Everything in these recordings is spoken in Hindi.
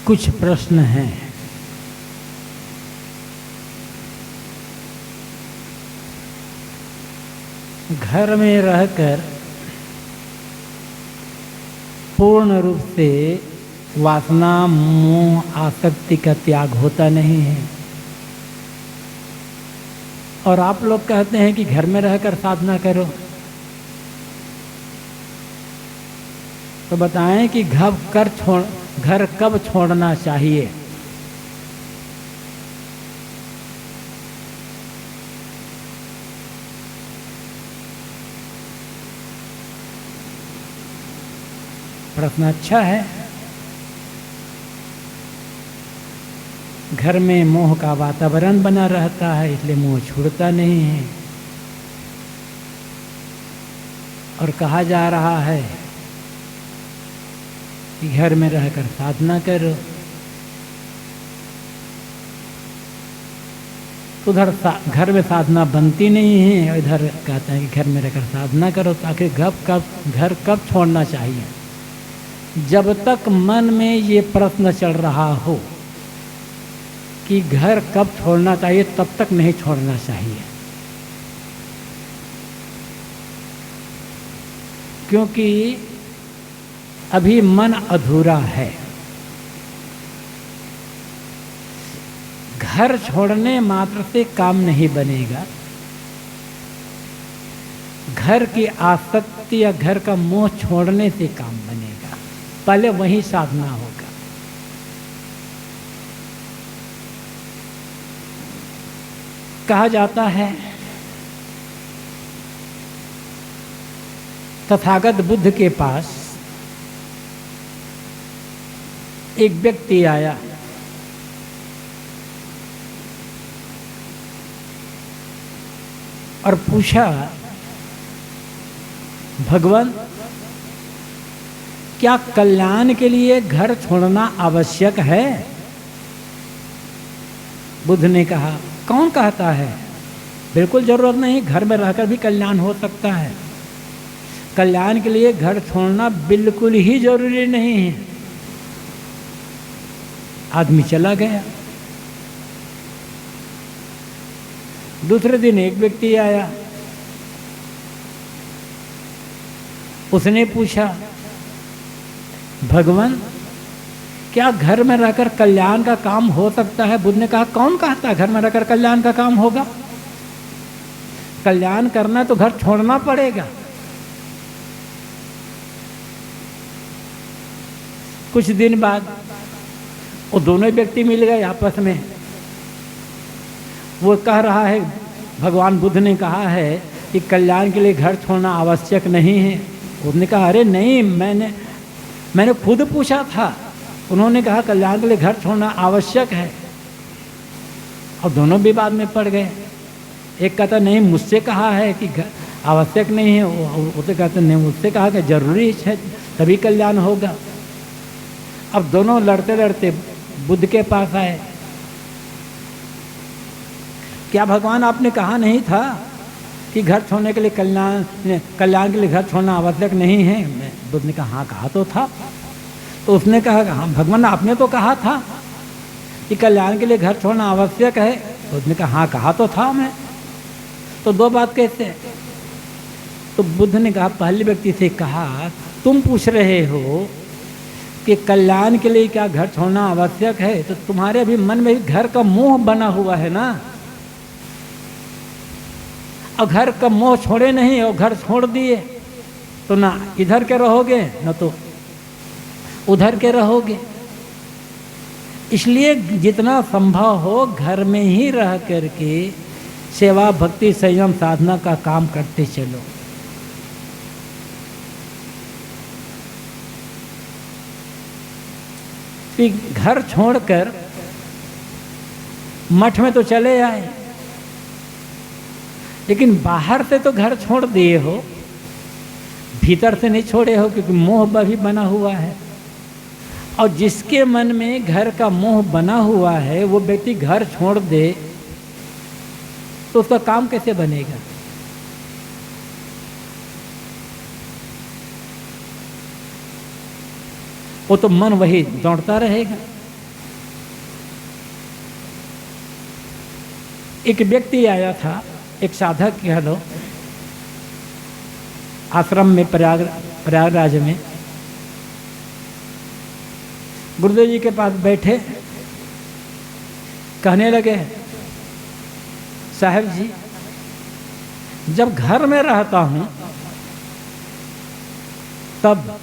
कुछ प्रश्न हैं। घर में रहकर पूर्ण रूप से वासना, मोह, आसक्ति का त्याग होता नहीं है। और आप लोग कहते हैं कि घर में रहकर साधना करो। तो बताएं कि घर कब छोड़ना चाहिए? प्रश्न अच्छा है। घर में मोह का वातावरण बना रहता है, इसलिए मोह छूटता नहीं है। और कहा जा रहा है कि घर में रहकर साधना करो। उधर घर में साधना बनती नहीं है, इधर कहते हैं कि घर में रहकर साधना करो। ताकि घर कब छोड़ना चाहिए? जब तक मन में ये प्रश्न चल रहा हो कि घर कब छोड़ना चाहिए, तब तक नहीं छोड़ना चाहिए। क्योंकि अभी मन अधूरा है। घर छोड़ने मात्र से काम नहीं बनेगा। घर की आसक्ति या घर का मोह छोड़ने से काम बनेगा। पहले वही साधना होगा। कहा जाता है तथागत बुद्ध के पास एक व्यक्ति आया और पूछा, भगवान, क्या कल्याण के लिए घर छोड़ना आवश्यक है? बुद्ध ने कहा, कौन कहता है? बिल्कुल जरूरत नहीं, घर में रहकर भी कल्याण हो सकता है। कल्याण के लिए घर छोड़ना बिल्कुल ही जरूरी नहीं है। आदमी चला गया। दूसरे दिन एक व्यक्ति आया, उसने पूछा, भगवान, क्या घर में रहकर कल्याण का काम हो सकता है? बुद्ध ने कहा, कौन कहता है घर में रहकर कल्याण का काम होगा? कल्याण करना तो घर छोड़ना पड़ेगा। कुछ दिन बाद वो दोनों व्यक्ति मिल गए आपस में। वो कह रहा है, भगवान बुद्ध ने कहा है कि कल्याण के लिए घर छोड़ना आवश्यक नहीं है। उसने कहा, अरे नहीं, मैंने खुद पूछा था, उन्होंने कहा कल्याण के लिए घर छोड़ना आवश्यक है। और दोनों विवाद में पड़ गए। एक कहता, नहीं, मुझसे कहा है कि घर आवश्यक नहीं है। उसे कहते, नहीं, मुझसे कहा कि जरूरी है, तभी कल्याण होगा। अब दोनों लड़ते लड़ते बुद्ध के पास आए। क्या भगवान, आपने कहा नहीं था कि घर छोड़ने के लिए कल्याण के लिए घर छोड़ना आवश्यक नहीं है? बुद्ध ने कहा, हाँ, कहा तो था। तो उसने कहा, हाँ भगवान, आपने तो कहा था कि कल्याण के लिए घर छोड़ना आवश्यक है। तो उसने कहा, हाँ, कहा तो था मैं। तो दो बात कैसे? तो बुद्ध ने कहा, पहले व्यक्ति से कहा, तुम पूछ रहे हो कि कल्याण के लिए क्या घर छोड़ना आवश्यक है, तो तुम्हारे अभी मन में घर का मोह बना हुआ है ना। और घर का मोह छोड़े नहीं और घर छोड़ दिए तो ना इधर के रहोगे ना तो उधर के रहोगे। इसलिए जितना संभव हो घर में ही रह करके सेवा, भक्ति, संयम, साधना का काम करते चलो। कि घर छोड़कर मठ में तो चले आए, लेकिन बाहर से तो घर छोड़ दिए हो, भीतर से नहीं छोड़े हो, क्योंकि मोह भी बना हुआ है। और जिसके मन में घर का मोह बना हुआ है वो व्यक्ति घर छोड़ दे तो उसका काम कैसे बनेगा? वो तो मन वही दौड़ता रहेगा। एक व्यक्ति आया था, एक साधक कह लो, आश्रम में प्रयागराज में। गुरुदेव जी के पास बैठे, कहने लगे, साहब जी, जब घर में रहता हूँ तब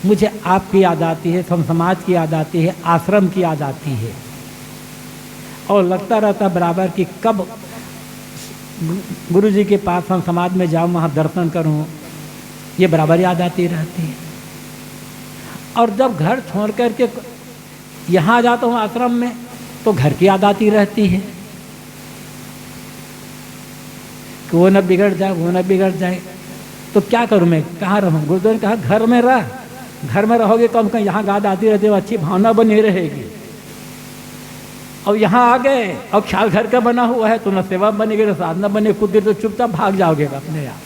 मुझे आपकी याद आती है, समाज की याद आती है, आश्रम की याद आती है, और लगता रहता बराबर कि कब गुरु जी के पास हम समाज में जाऊँ, वहाँ दर्शन करूँ, ये बराबर याद आती रहती है। और जब घर छोड़ करके यहाँ आ जाता हूँ आश्रम में, तो घर की याद आती रहती है कि वो न बिगड़ जाए, वो न बिगड़ जाए, तो क्या करूँ मैं, कहाँ रहूँ। गुरुदेव ने कहा घर में रह, घर में रहोगे कम कम यहाँ याद आती रहती है, अच्छी भावना बनी रहेगी। और यहाँ आ गए और ख्याल घर का बना हुआ है, तो न सेवा बनेगी न साधना बने, खुद देर तो चुपचाप भाग जाओगे अपने आप।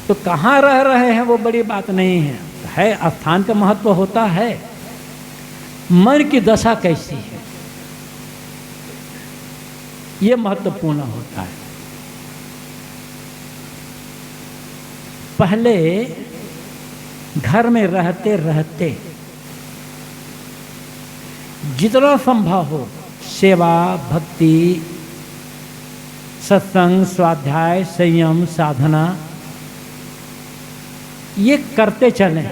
तो कहाँ रह रहे हैं वो बड़ी बात नहीं है, स्थान का महत्व होता है, मन की दशा कैसी है ये महत्वपूर्ण होता है। पहले घर में रहते रहते जितना संभव हो सेवा, भक्ति, सत्संग, स्वाध्याय, संयम, साधना ये करते चलें।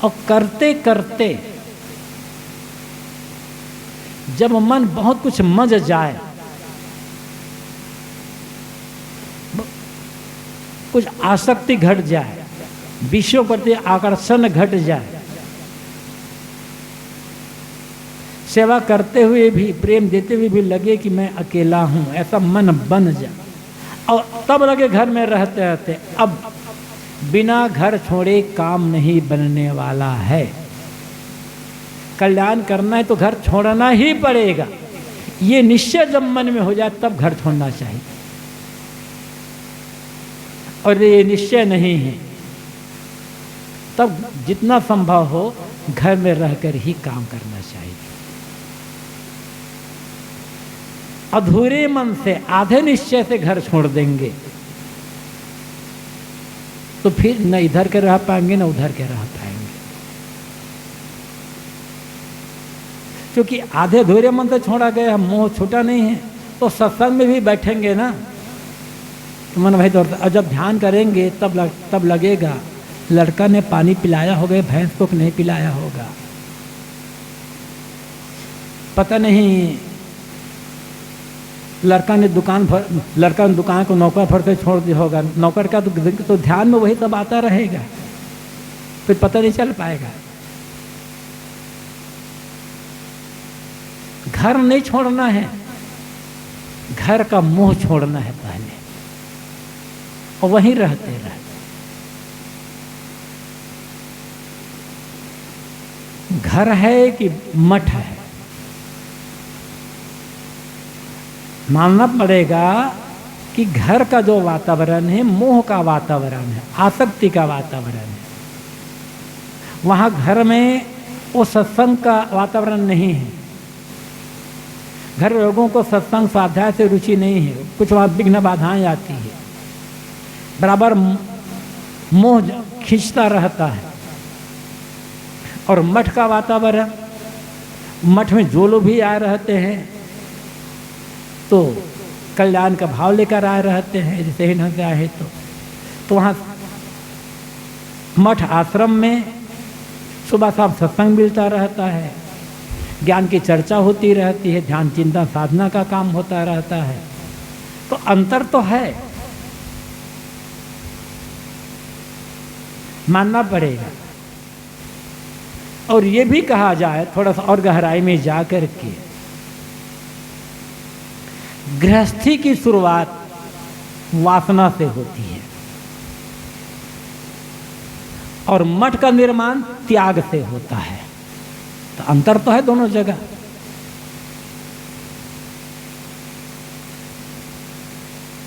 और करते करते जब मन बहुत कुछ मज जाए, कुछ आसक्ति घट जाए, विषयों प्रति आकर्षण घट जाए, सेवा करते हुए भी, प्रेम देते हुए भी लगे कि मैं अकेला हूं, ऐसा मन बन जाए, और तब लगे घर में रहते रहते अब बिना घर छोड़े काम नहीं बनने वाला है। कल्याण करना है तो घर छोड़ना ही पड़ेगा, ये निश्चय जब मन में हो जाए तब घर छोड़ना चाहिए। और ये निश्चय नहीं है तब जितना संभव हो घर में रहकर ही काम करना चाहिए। अधूरे मन से, आधे निश्चय से घर छोड़ देंगे तो फिर न इधर के रह पाएंगे न उधर के रह पाएंगे। क्योंकि आधे अधूरे मन से छोड़ा गया, मोह छूटा नहीं है, तो सत्संग में भी बैठेंगे ना तो मन भाई दौड़ता, और जब ध्यान करेंगे तब लगेगा लड़का ने पानी पिलाया होगा, भैंस को नहीं पिलाया होगा, पता नहीं लड़का ने दुकान को नौकर भर कर छोड़ दिया होगा, नौकर का तो ध्यान में वही सब आता रहेगा, फिर पता नहीं चल पाएगा। घर नहीं छोड़ना है, घर का मोह छोड़ना है पहले, और वहीं रहते रहते। घर है कि मठ है, मानना पड़ेगा कि घर का जो वातावरण है मोह का वातावरण है, आसक्ति का वातावरण है। वहाँ घर में वो सत्संग का वातावरण नहीं है, घर लोगों को सत्संग स्वाध्याय से रुचि नहीं है, कुछ वहाँ विघ्न बाधाएं आती है, बराबर मोह खींचता रहता है। और मठ का वातावरण, मठ में जो लोग भी आए रहते हैं तो कल्याण का भाव लेकर आए रहते हैं, जैसे ही न आए तो वहाँ मठ आश्रम में सुबह शाम सत्संग मिलता रहता है, ज्ञान की चर्चा होती रहती है, ध्यान चिंतन साधना का काम होता रहता है। तो अंतर तो है, मानना पड़ेगा। और ये भी कहा जाए थोड़ा सा और गहराई में जा कर के, गृहस्थी की शुरुआत वासना से होती है और मठ का निर्माण त्याग से होता है। तो अंतर तो है दोनों जगह।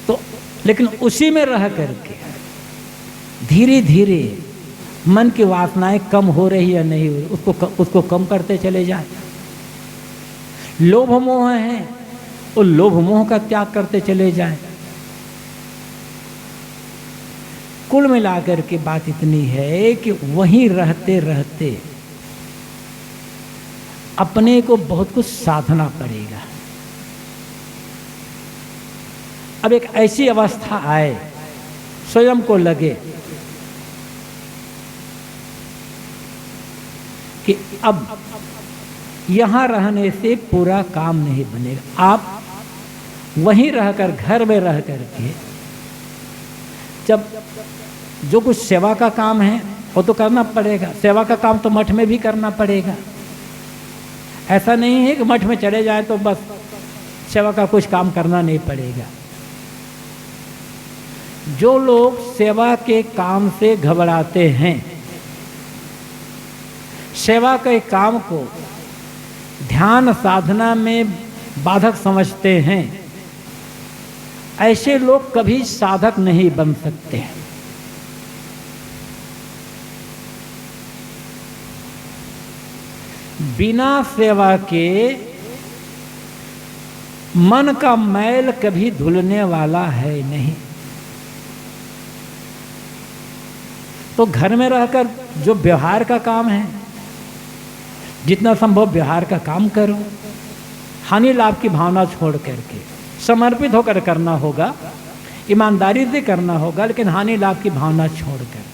तो लेकिन उसी में रह करके धीरे धीरे मन की वासनाएं कम हो रही या नहीं हो रही, उसको कम करते चले जाए। लोभ मोह है, वो लोभ मोह का त्याग करते चले जाए। कुल मिलाकर के बात इतनी है कि वहीं रहते रहते अपने को बहुत कुछ साधना पड़ेगा। अब एक ऐसी अवस्था आए, स्वयं को लगे कि अब यहां रहने से पूरा काम नहीं बनेगा। आप वहीं रहकर, घर में रह करके जब जो कुछ सेवा का काम है वो तो करना पड़ेगा। सेवा का काम तो मठ में भी करना पड़ेगा। ऐसा नहीं है कि मठ में चले जाए तो बस सेवा का कुछ काम करना नहीं पड़ेगा। जो लोग सेवा के काम से घबराते हैं, सेवा के काम को ध्यान साधना में बाधक समझते हैं, ऐसे लोग कभी साधक नहीं बन सकते। बिना सेवा के मन का मैल कभी धुलने वाला है नहीं। तो घर में रहकर जो व्यवहार का काम है, जितना संभव व्यवहार का काम करो, हानि लाभ की भावना छोड़ करके समर्पित होकर करना होगा, ईमानदारी से करना होगा, लेकिन हानि लाभ की भावना छोड़कर।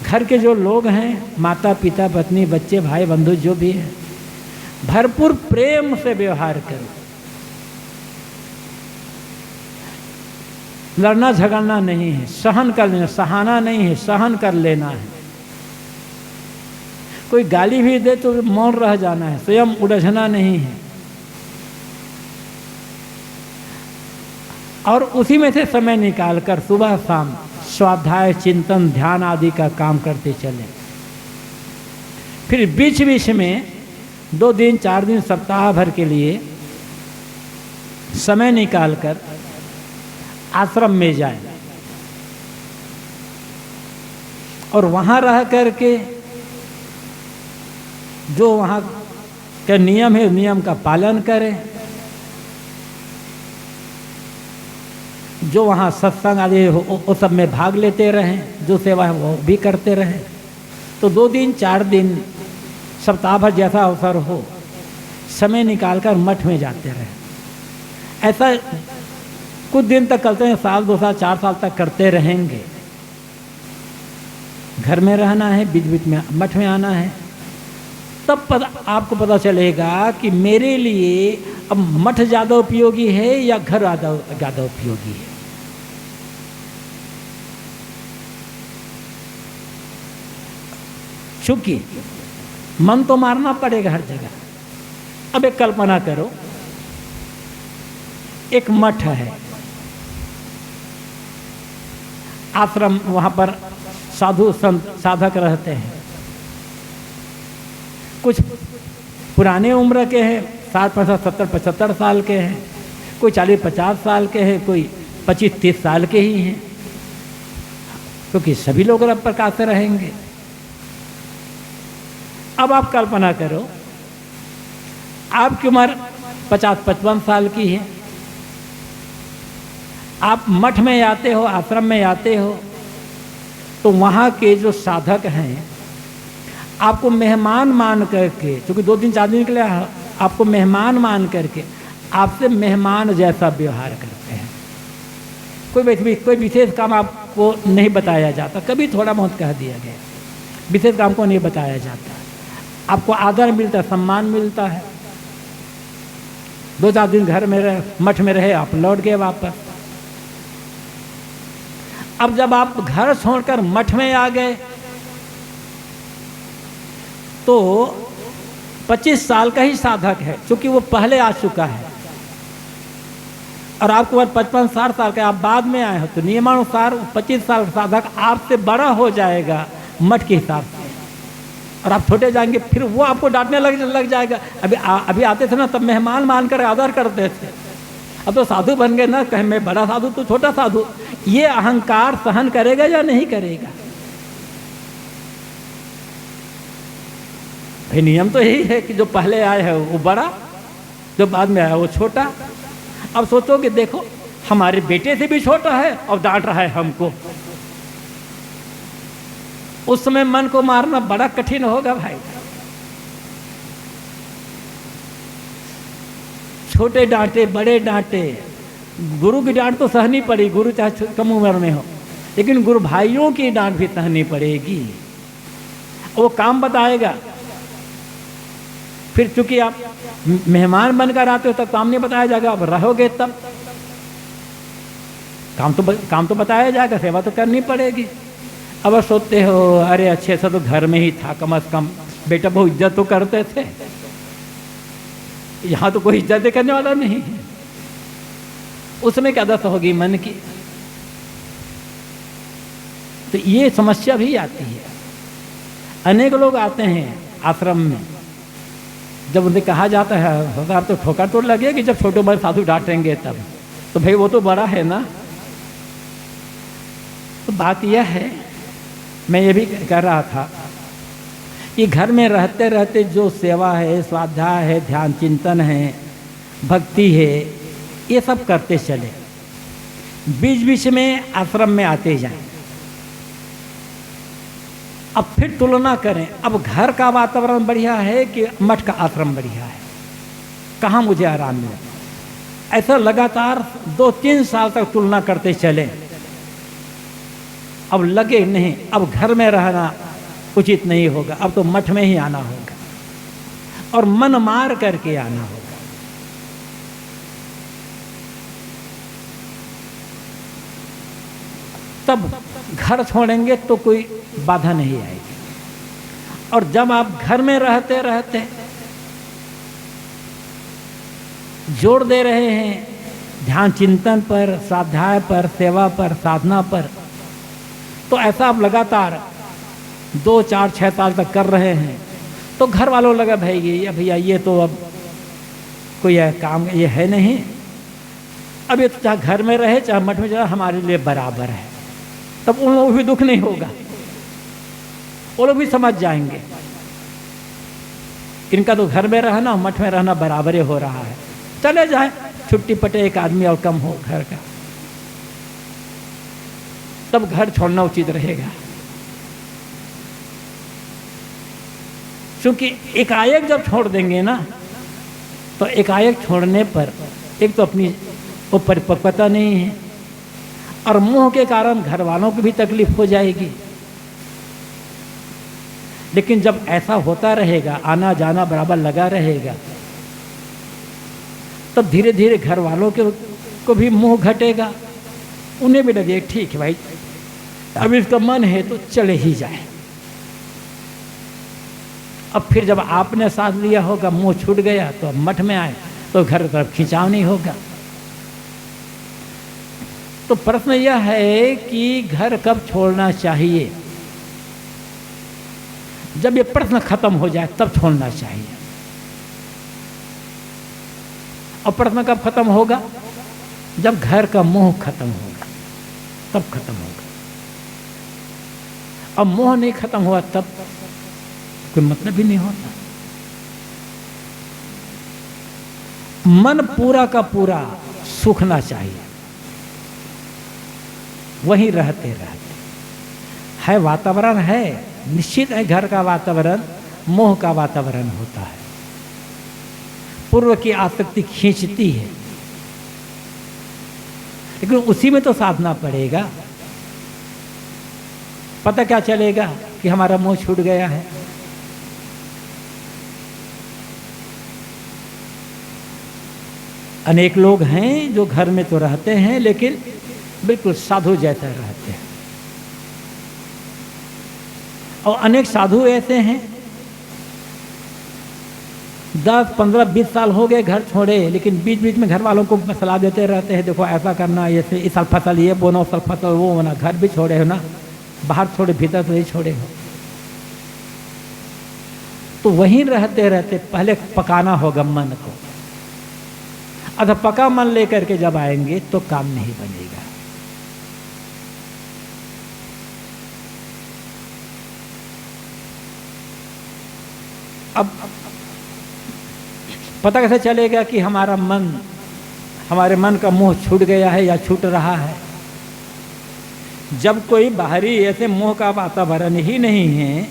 घर के जो लोग हैं, माता पिता पत्नी बच्चे भाई बंधु जो भी है, भरपूर प्रेम से व्यवहार करो। लड़ना झगड़ना नहीं है, सहन कर लेना, सहाना नहीं है, सहन कर लेना है। कोई गाली भी दे तो मौन रह जाना है, स्वयं उलझना नहीं है। और उसी में से समय निकालकर सुबह शाम स्वाध्याय चिंतन ध्यान आदि का काम करते चले। फिर बीच बीच में 2 दिन 4 दिन सप्ताह भर के लिए समय निकालकर आश्रम में जाए और वहाँ रह करके जो वहाँ के नियम है, नियम का पालन करें। जो वहाँ सत्संग आदि वो सब में भाग लेते रहें, जो सेवा है वो भी करते रहें। तो 2 दिन 4 दिन सप्ताह भर जैसा अवसर हो, समय निकालकर मठ में जाते रहें। ऐसा कुछ दिन तक करते हैं, साल 2 साल 4 साल तक करते रहेंगे। घर में रहना है, बीच बीच में मठ में आना है। तब आपको पता चलेगा कि मेरे लिए अब मठ ज़्यादा उपयोगी है या घर ज़्यादा उपयोगी है। चूंकि मन तो मारना पड़ेगा हर जगह। अब एक कल्पना करो, एक मठ है, आश्रम, वहां पर साधु संत साधक रहते हैं। कुछ पुराने उम्र के हैं, 60 65 70 75 साल के हैं, कोई 40 50 साल के हैं, कोई 25 30 साल के ही हैं, क्योंकि सभी लोग रब प्रकाश से रहेंगे। अब आप कल्पना करो, आपकी उम्र 50 55 साल की है, आप मठ में आते हो, आश्रम में आते हो, तो वहाँ के जो साधक हैं आपको मेहमान मान करके, क्योंकि 2 दिन 4 दिन के लिए आपको मेहमान मान करके आपसे मेहमान जैसा व्यवहार करते हैं। कोई विशेष काम आपको नहीं बताया जाता, कभी थोड़ा बहुत कह दिया गया, विशेष काम को नहीं बताया जाता। आपको आदर मिलता है, सम्मान मिलता है। 2-4 दिन घर में रहे, मठ में रहे, आप लौट गए वापस। अब जब आप घर छोड़कर मठ में आ गए तो 25 साल का ही साधक है, क्योंकि वो पहले आ चुका है, और आपको 55-60 साल का, आप बाद में आए हो, तो नियमानुसार 25 साल का साधक आपसे बड़ा हो जाएगा मठ के हिसाब से, और आप छोटे जाएंगे, फिर वो आपको डांटने लग जाएगा। अभी आते थे ना, तब मेहमान मानकर आदर करते थे, अब तो साधु बन गए ना, कहे मैं बड़ा साधु तो छोटा साधु, ये अहंकार सहन करेगा या नहीं करेगा? भाई नियम तो यही है कि जो पहले आए है वो बड़ा, जो बाद में आया वो छोटा। अब सोचो कि देखो हमारे बेटे से भी छोटा है और डांट रहा है हमको, उस समय मन को मारना बड़ा कठिन होगा भाई। छोटे डांटे बड़े डांटे, गुरु की डांट तो सहनी पड़ेगी, गुरु चाहे कम उम्र में हो, लेकिन गुरु भाइयों की डांट भी सहनी पड़ेगी। वो काम बताएगा, फिर चूंकि आप मेहमान बनकर आते हो तब काम नहीं बताया जाएगा, अब रहोगे तब काम तो बताया जाएगा, सेवा तो करनी पड़ेगी। अब सोचते हो अरे अच्छे से तो घर में ही था, कम से कम बेटा बहुत इज्जत तो करते थे, यहाँ तो कोई इज्जत करने वाला नहीं है। उसमें क्या दशा होगी मन की? तो ये समस्या भी आती है। अनेक लोग आते हैं आश्रम में, जब उन्हें कहा जाता है सरदार तो ठोकर तो लगेगी जब छोटे बड़े साधु डांटेंगे तब, तो भाई वो तो बड़ा है ना। तो बात यह है, मैं ये भी कह रहा था कि घर में रहते रहते जो सेवा है, स्वाध्याय है, ध्यान चिंतन है, भक्ति है, ये सब करते चले, बीच बीच में आश्रम में आते जाएं। अब फिर तुलना करें, अब घर का वातावरण बढ़िया है कि मठ का आश्रम बढ़िया है, कहाँ मुझे आराम मिले? ऐसा लगातार 2-3 साल तक तुलना करते चले। अब लगे नहीं, अब घर में रहना उचित नहीं होगा, अब तो मठ में ही आना होगा और मन मार करके आना होगा। तब घर छोड़ेंगे तो कोई बाधा नहीं आएगी। और जब आप घर में रहते रहते जोर दे रहे हैं ध्यान चिंतन पर, स्वाध्याय पर, सेवा पर, साधना पर, तो ऐसा आप लगातार 2, 4, 6 साल तक कर रहे हैं, तो घर वालों लगा भाई ये भैया ये तो अब कोई काम ये है नहीं, अब ये तो चाहे घर में रहे चाहे मठ में जाए हमारे लिए बराबर है। तब उन लोगों को भी दुख नहीं होगा, वो लोग भी समझ जाएंगे इनका तो घर में रहना और मठ में रहना बराबर ही हो रहा है, चले जाए, छुट्टी पटे एक आदमी और कम हो घर का, तब घर छोड़ना उचित रहेगा। क्योंकि एकाएक जब छोड़ देंगे ना, तो एकाएक छोड़ने पर एक तो अपनी वो परिपक्वता नहीं है और मोह के कारण घर वालों को भी तकलीफ हो जाएगी। लेकिन जब ऐसा होता रहेगा, आना जाना बराबर लगा रहेगा, तब धीरे धीरे घर वालों को भी मोह घटेगा, उन्हें भी लगे ठीक है भाई अब इसका मन है तो चले ही जाए। अब फिर जब आपने साथ लिया होगा, मोह छूट गया, तो अब मठ में आए तो घर की तरफ खिंचाव नहीं होगा। तो प्रश्न यह है कि घर कब छोड़ना चाहिए? जब ये प्रश्न खत्म हो जाए तब छोड़ना चाहिए। और प्रश्न कब खत्म होगा? जब घर का मोह खत्म होगा, तब खत्म होगा। अब मोह नहीं खत्म हुआ तब कोई मतलब ही नहीं होता। मन पूरा का पूरा सूखना चाहिए, वहीं रहते रहते है वातावरण है, निश्चित है घर का वातावरण मोह का वातावरण होता है, पूर्व की आसक्ति खींचती है, लेकिन उसी में तो साधना पड़ेगा। पता क्या चलेगा कि हमारा मोह छूट गया है? अनेक लोग हैं जो घर में तो रहते हैं लेकिन बिल्कुल साधु जैसा रहते हैं, और अनेक साधु ऐसे हैं 10, 15, 20 साल हो गए घर छोड़े, लेकिन बीच बीच में घर वालों को सलाह देते रहते हैं, देखो ऐसा करना, ऐसे इस साल फसल ये बोना, उस साल फसल वो होना। घर भी छोड़े हो ना, बाहर छोड़े भीतर तो नहीं छोड़े हो। तो वहीं रहते रहते पहले पकाना होगा मन को, अतः पक्का मन लेकर के जब आएंगे तो काम नहीं बनेगा। अब पता कैसे चलेगा कि हमारे मन का मोह छूट गया है या छूट रहा है? जब कोई बाहरी ऐसे मोह का वातावरण ही नहीं है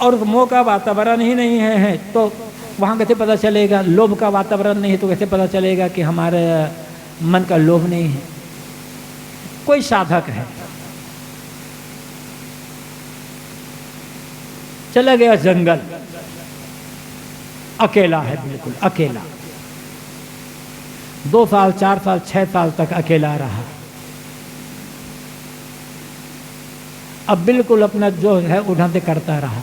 और उस मोह का वातावरण ही नहीं है तो वहाँ कैसे पता चलेगा? लोभ का वातावरण नहीं है तो कैसे पता चलेगा कि हमारे मन का लोभ नहीं है? कोई साधक है, चला गया जंगल, अकेला है, बिल्कुल अकेला, 2 साल 4 साल 6 साल तक अकेला रहा। अब बिल्कुल अपना जो है उठाते करता रहा।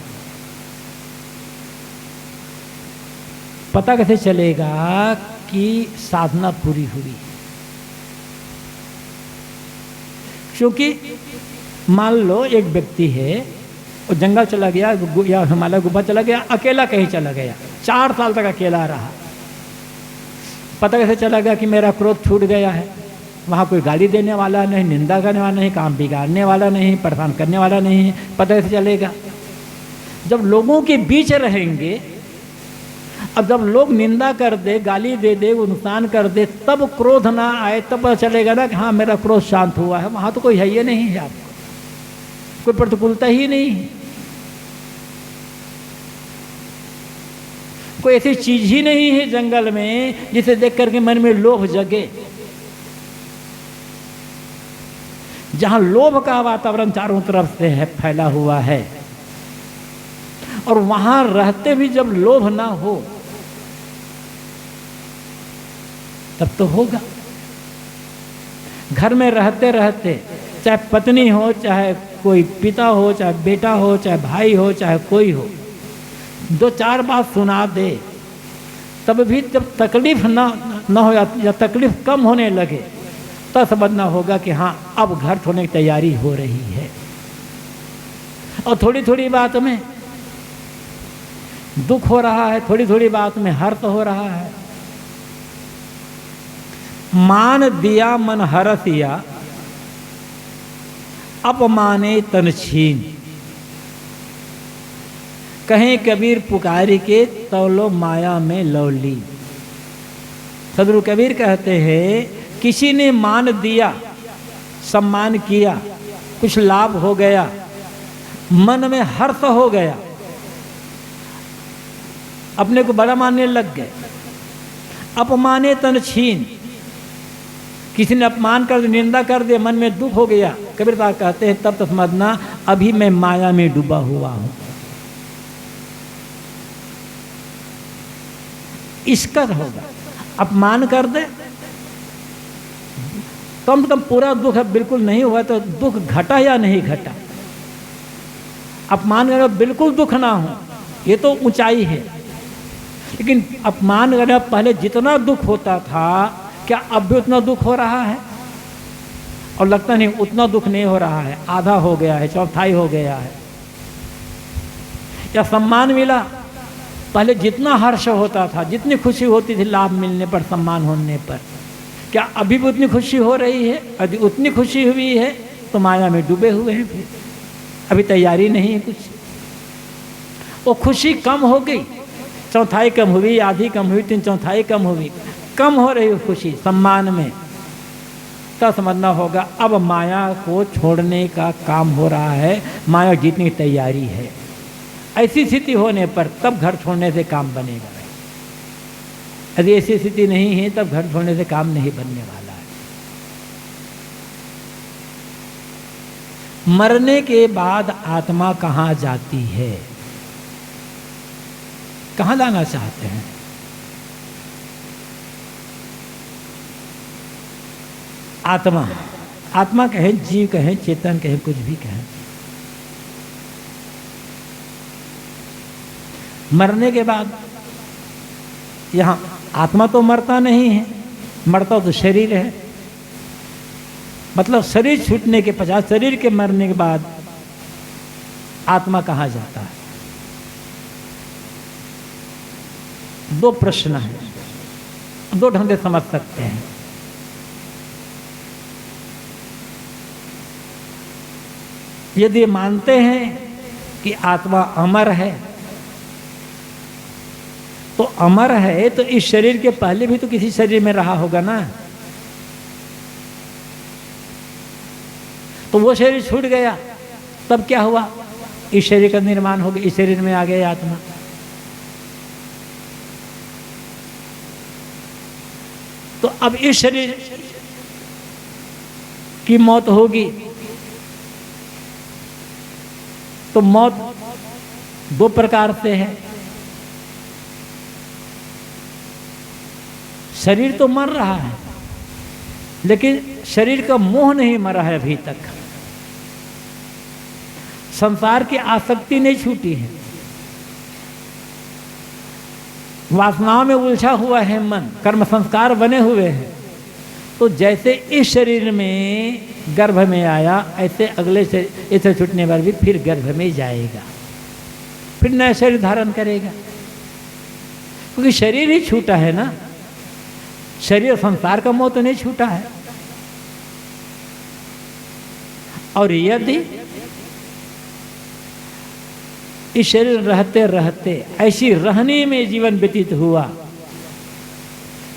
पता कैसे चलेगा कि साधना पूरी हुई? क्योंकि मान लो एक व्यक्ति है, वो जंगल चला गया या हिमालय गुफा चला गया, अकेला कहीं चला गया, 4 साल तक अकेला रहा। पता कैसे चला गया कि मेरा क्रोध छूट गया है? वहाँ कोई गाली देने वाला नहीं, निंदा करने वाला नहीं, काम बिगाड़ने वाला नहीं, परेशान करने वाला नहीं है। पता कैसे चलेगा? जब लोगों के बीच रहेंगे, अब जब लोग निंदा कर दे, गाली दे दे, वो नुकसान कर दे, तब क्रोध ना आए, तब पता चलेगा ना कि हाँ मेरा क्रोध शांत हुआ है। वहाँ तो कोई है ही नहीं है, आपको कोई प्रतिकूलता ही नहीं है, कोई ऐसी चीज ही नहीं है जंगल में जिसे देख करके मन में लोभ जगे। जहां लोभ का वातावरण चारों तरफ से है, फैला हुआ है, और वहां रहते भी जब लोभ ना हो तब तो होगा। घर में रहते रहते चाहे पत्नी हो, चाहे कोई पिता हो, चाहे बेटा हो, चाहे भाई हो, चाहे कोई हो, 2-4 बात सुना दे, तब भी जब तकलीफ ना हो या तकलीफ कम होने लगे तब समझना होगा कि हाँ अब घर छोड़ने की तैयारी हो रही है। और थोड़ी थोड़ी बात में दुख हो रहा है, थोड़ी थोड़ी बात में हर्ष हो रहा है। मान दिया मन हरसिया, अपमाने तन छीन। कहीं कबीर पुकारी के तौलो माया में लौली। सदगुरु कबीर कहते हैं किसी ने मान दिया, सम्मान किया, कुछ लाभ हो गया, मन में हर्ष हो गया, अपने को बड़ा मानने लग गए। अपमाने तन छीन, किसी ने अपमान कर, निंदा कर दिया, मन में दुख हो गया। कबीर साहब कहते हैं तब तो समझना अभी मैं माया में डूबा हुआ हूं। इसका होगा, अपमान कर दे, कम से कम पूरा दुख है बिल्कुल नहीं हुआ तो दुख घटा या नहीं घटा। अपमान करना बिल्कुल दुख ना हो, ये तो ऊंचाई है, लेकिन अपमान करना पहले जितना दुख होता था क्या अब भी उतना दुख हो रहा है? और लगता नहीं उतना दुख नहीं हो रहा है, आधा हो गया है, चौथाई हो गया है। या सम्मान मिला, पहले जितना हर्ष होता था, जितनी खुशी होती थी लाभ मिलने पर, सम्मान होने पर, क्या अभी भी उतनी खुशी हो रही है? यदि उतनी खुशी हुई है तो माया में डूबे हुए हैं, फिर अभी तैयारी नहीं है कुछ। वो खुशी कम हो गई, चौथाई कम हुई, आधी कम हुई, 3/4 कम हुई, कम हो रही खुशी सम्मान में, तब समझना होगा अब माया को छोड़ने का काम हो रहा है, माया जीतने की तैयारी है। ऐसी स्थिति होने पर तब घर छोड़ने से काम बनेगा। यदि ऐसी स्थिति नहीं है तब घर छोड़ने से काम नहीं बनने वाला है। मरने के बाद आत्मा कहाँ जाती है? कहाँ जाना चाहते हैं? आत्मा, आत्मा कहें, जीव कहें, चेतन कहें, कुछ भी कहें, मरने के बाद यहाँ आत्मा तो मरता नहीं है, मरता तो शरीर है। मतलब शरीर छूटने के पश्चात, शरीर के मरने के बाद आत्मा कहाँ जाता है? 2 प्रश्न हैं। दो ढंग से समझ सकते हैं। यदि मानते हैं कि आत्मा अमर है, तो अमर है तो इस शरीर के पहले भी तो किसी शरीर में रहा होगा ना। तो वो शरीर छूट गया, तब क्या हुआ? इस शरीर का निर्माण हो गया, इस शरीर में आ गई आत्मा। तो अब इस शरीर की मौत होगी, तो मौत दो प्रकार से है। शरीर तो मर रहा है, लेकिन शरीर का मोह नहीं मरा है अभी तक। संसार की आसक्ति नहीं छूटी है, वासनाओं में उलझा हुआ है मन, कर्म संस्कार बने हुए हैं। तो जैसे इस शरीर में गर्भ में आया, ऐसे अगले से इसे छूटने पर भी फिर गर्भ में जाएगा, फिर नया शरीर धारण करेगा, क्योंकि शरीर ही छूटा है ना। शरीर संसार का मोह तो नहीं छूटा है। और यदि इस शरीर रहते रहते ऐसी रहने में जीवन व्यतीत हुआ,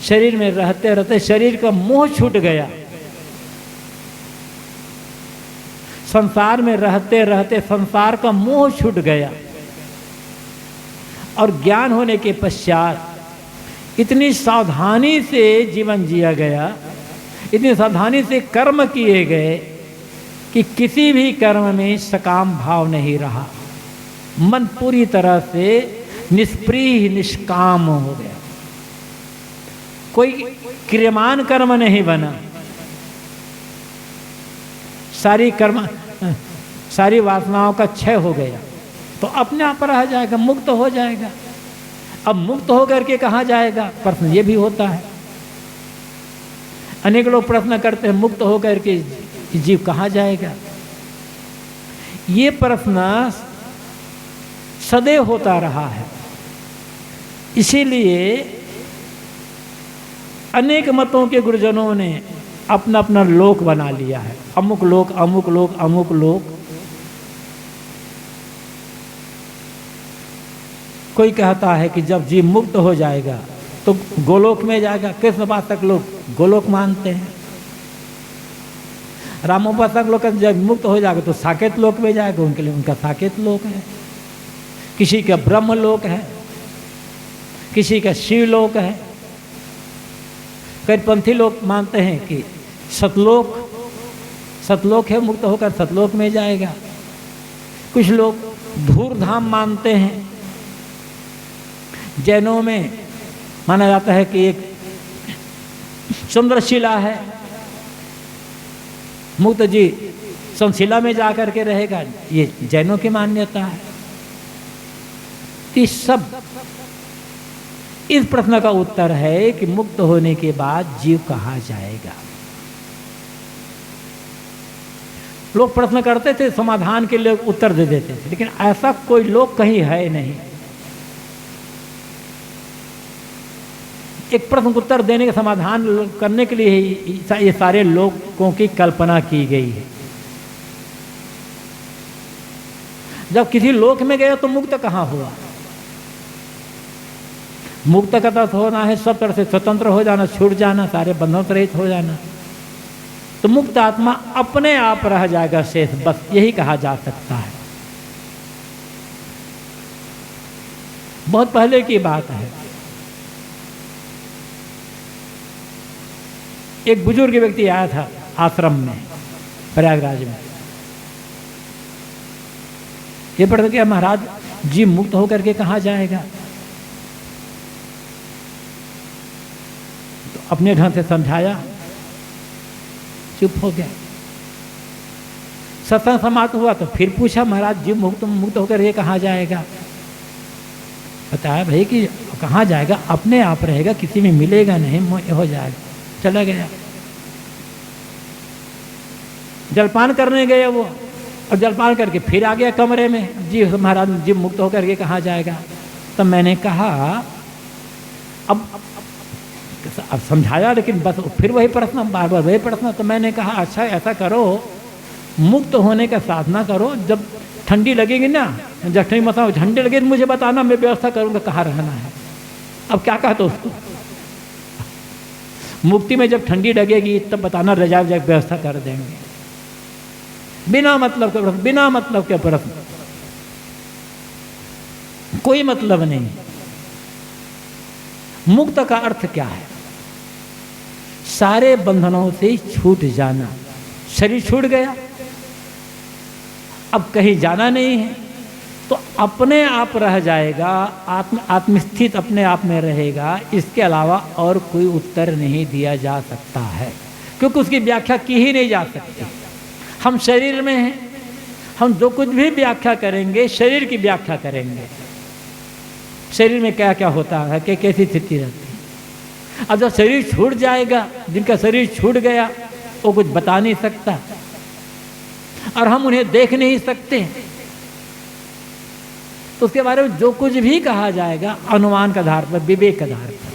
शरीर में रहते रहते शरीर का मोह छूट गया, संसार में रहते रहते संसार का मोह छूट गया, और ज्ञान होने के पश्चात इतनी सावधानी से जीवन जिया गया, इतनी सावधानी से कर्म किए गए कि किसी भी कर्म में सकाम भाव नहीं रहा। मन पूरी तरह से निष्प्रिय निष्काम हो गया, कोई क्रियमान कर्म नहीं बना। सारी वासनाओं का क्षय हो गया, तो अपने आप रह जाएगा, मुक्त हो जाएगा। अब मुक्त होकर के कहाँ जाएगा? प्रश्न ये भी होता है। अनेक लोग प्रश्न करते हैं, मुक्त होकर के जीव कहाँ जाएगा? ये प्रश्न सदैव होता रहा है। इसीलिए अनेक मतों के गुरुजनों ने अपना अपना लोक बना लिया है, अमुक लोक, अमुक लोक, अमुक लोक। कोई कहता है कि जब जीव मुक्त हो जाएगा तो गोलोक में जाएगा। कृष्णोपासक लोग गोलोक मानते हैं। रामोपासक लोग जब मुक्त हो जाएगा तो साकेत लोक में जाएगा, उनके लिए उनका साकेत लोक है। किसी का ब्रह्म लोक है, किसी का शिव लोक है। कई पंथी लोग मानते हैं कि सतलोक है, मुक्त होकर सतलोक में जाएगा। कुछ लोग धूर धाम मानते हैं। जैनों में माना जाता है कि एक चंद्रशिला है, मुक्त जी संशिला में जाकर के रहेगा, ये जैनों की मान्यता है। इस सब इस प्रश्न का उत्तर है कि मुक्त होने के बाद जीव कहाँ जाएगा। लोग प्रश्न करते थे, समाधान के लिए उत्तर दे देते थे, लेकिन ऐसा कोई लोग कहीं है नहीं। एक प्रश्न को उत्तर देने का समाधान करने के लिए ये सारे लोगों की कल्पना की गई है। जब किसी लोक में गया तो मुक्त कहाँ हुआ? मुक्त का अर्थ होना है सब तरह से स्वतंत्र हो जाना, छूट जाना, सारे बंधनों से रहित हो जाना। तो मुक्त आत्मा अपने आप रह जाएगा शेष, बस यही कहा जा सकता है। बहुत पहले की बात है, एक बुजुर्ग व्यक्ति आया था आश्रम में प्रयागराज में। ये प्रश्न किया, महाराज जीव मुक्त होकर के कहाँ जाएगा? तो अपने ढंग से समझाया, चुप हो गया। सत्संग समाप्त हुआ तो फिर पूछा, महाराज जीव मुक्त होकर ये कहाँ जाएगा? बताया भाई कि कहाँ जाएगा, अपने आप रहेगा, किसी में मिलेगा नहीं, हो जाएगा। चला गया। जलपान करने गए वो, और जलपान करके फिर आ गया कमरे में। जी महाराज जीव मुक्त होकर के कहाँ जाएगा? तब मैंने कहा, अब अब समझाया, लेकिन बस फिर वही प्रश्न, बार बार वही प्रश्न। तो मैंने कहा अच्छा ऐसा करो, मुक्त होने का साधना करो, जब ठंडी लगेगी ना, जब ठंडी मौसम ठंडी लगे तो मुझे बताना, मैं व्यवस्था करूँगा कहाँ रहना है। अब क्या कहा तो उसको, मुक्ति में जब ठंडी लगेगी तब बताना, रजा व्यवस्था कर देंगे। बिना मतलब के प्रश्न, बिना मतलब के प्रश्न, कोई मतलब नहीं। मुक्त का अर्थ क्या है? सारे बंधनों से छूट जाना। शरीर छूट गया, अब कहीं जाना नहीं है, तो अपने आप रह जाएगा, आत्मस्थित अपने आप में रहेगा। इसके अलावा और कोई उत्तर नहीं दिया जा सकता है, क्योंकि उसकी व्याख्या की ही नहीं जा सकती। हम शरीर में हैं, हम जो कुछ भी व्याख्या करेंगे शरीर की व्याख्या करेंगे। शरीर में क्या क्या होता है, कि कैसी स्थिति रहती है। अब जब शरीर छूट जाएगा, जिनका शरीर छूट गया वो कुछ बता नहीं सकता, और हम उन्हें देख नहीं सकते, तो उसके बारे में जो कुछ भी कहा जाएगा अनुमान के आधार पर, विवेक के आधार पर।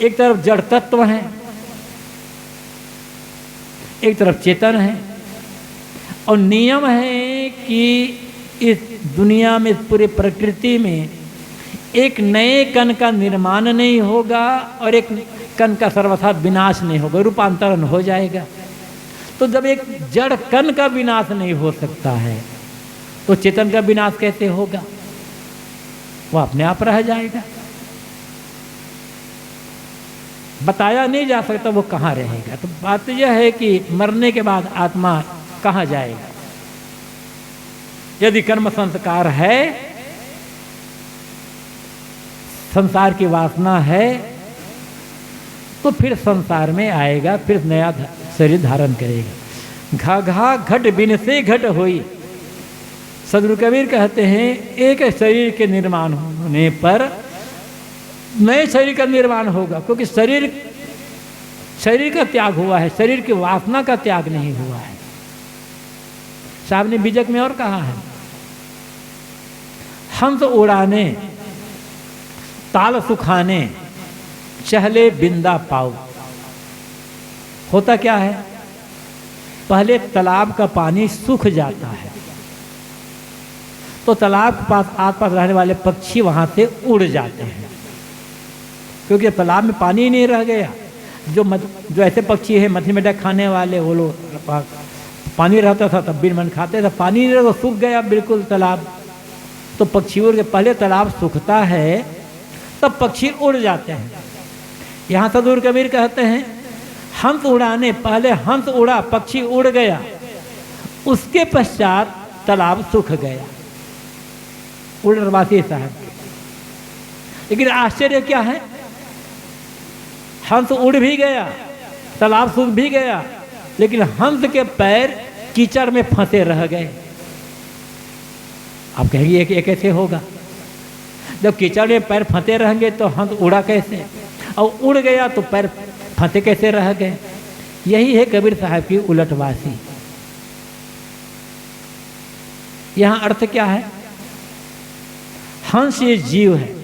एक तरफ जड़ तत्व है, एक तरफ चेतन है, और नियम है कि इस दुनिया में, इस पूरी प्रकृति में एक नए कण का निर्माण नहीं होगा और एक कण का सर्वथा विनाश नहीं होगा, रूपांतरण हो जाएगा। तो जब एक जड़ कण का विनाश नहीं हो सकता है तो चेतन का विनाश कैसे होगा? वो अपने आप रह जाएगा, बताया नहीं जा सकता वो कहाँ रहेगा। तो बात यह है कि मरने के बाद आत्मा कहाँ जाएगा। यदि कर्म संस्कार है, संसार की वासना है, तो फिर संसार में आएगा, फिर नया शरीर धारण करेगा। घा घा घट बिन से घट होई। सदगुरु कबीर कहते हैं एक शरीर के निर्माण होने पर नए शरीर का निर्माण होगा, क्योंकि शरीर का त्याग हुआ है, शरीर की वासना का त्याग नहीं हुआ है। साहब ने बीजक में और कहा है, हंस उड़ाने ताल सुखाने चहले बिंदा पाओ। होता क्या है, पहले तालाब का पानी सूख जाता है, तो तालाब के पास आसपास रहने वाले पक्षी वहां से उड़ जाते हैं, क्योंकि तालाब में पानी ही नहीं रह गया। जो ऐसे पक्षी हैं मछली में खाने वाले, वो लोग पानी रहता था तब भी मन खाते थे, पानी नहीं रहा, सूख गया बिल्कुल तालाब, तो पक्षी उड़ के, पहले तालाब सूखता है तब पक्षी उड़ जाते हैं। यहाँ सदगुरु कबीर कहते हैं हंस उड़ाने, पहले हंस उड़ा, पक्षी उड़ गया, उसके पश्चात तालाब सूख गया। उड़वासी साहब के, लेकिन आश्चर्य क्या है, हंस उड़ भी गया, तालाब सूख भी गया, लेकिन हंस के पैर कीचड़ में फंसे रह गए। आप कहेंगे ये कैसे होगा? जब कीचड़ में पैर फंसे रहेंगे तो हंस उड़ा कैसे, और उड़ गया तो पैर फंसे कैसे रह गए? यही है कबीर साहब की उलटवासी। यहां अर्थ क्या है? हंस ये जीव है,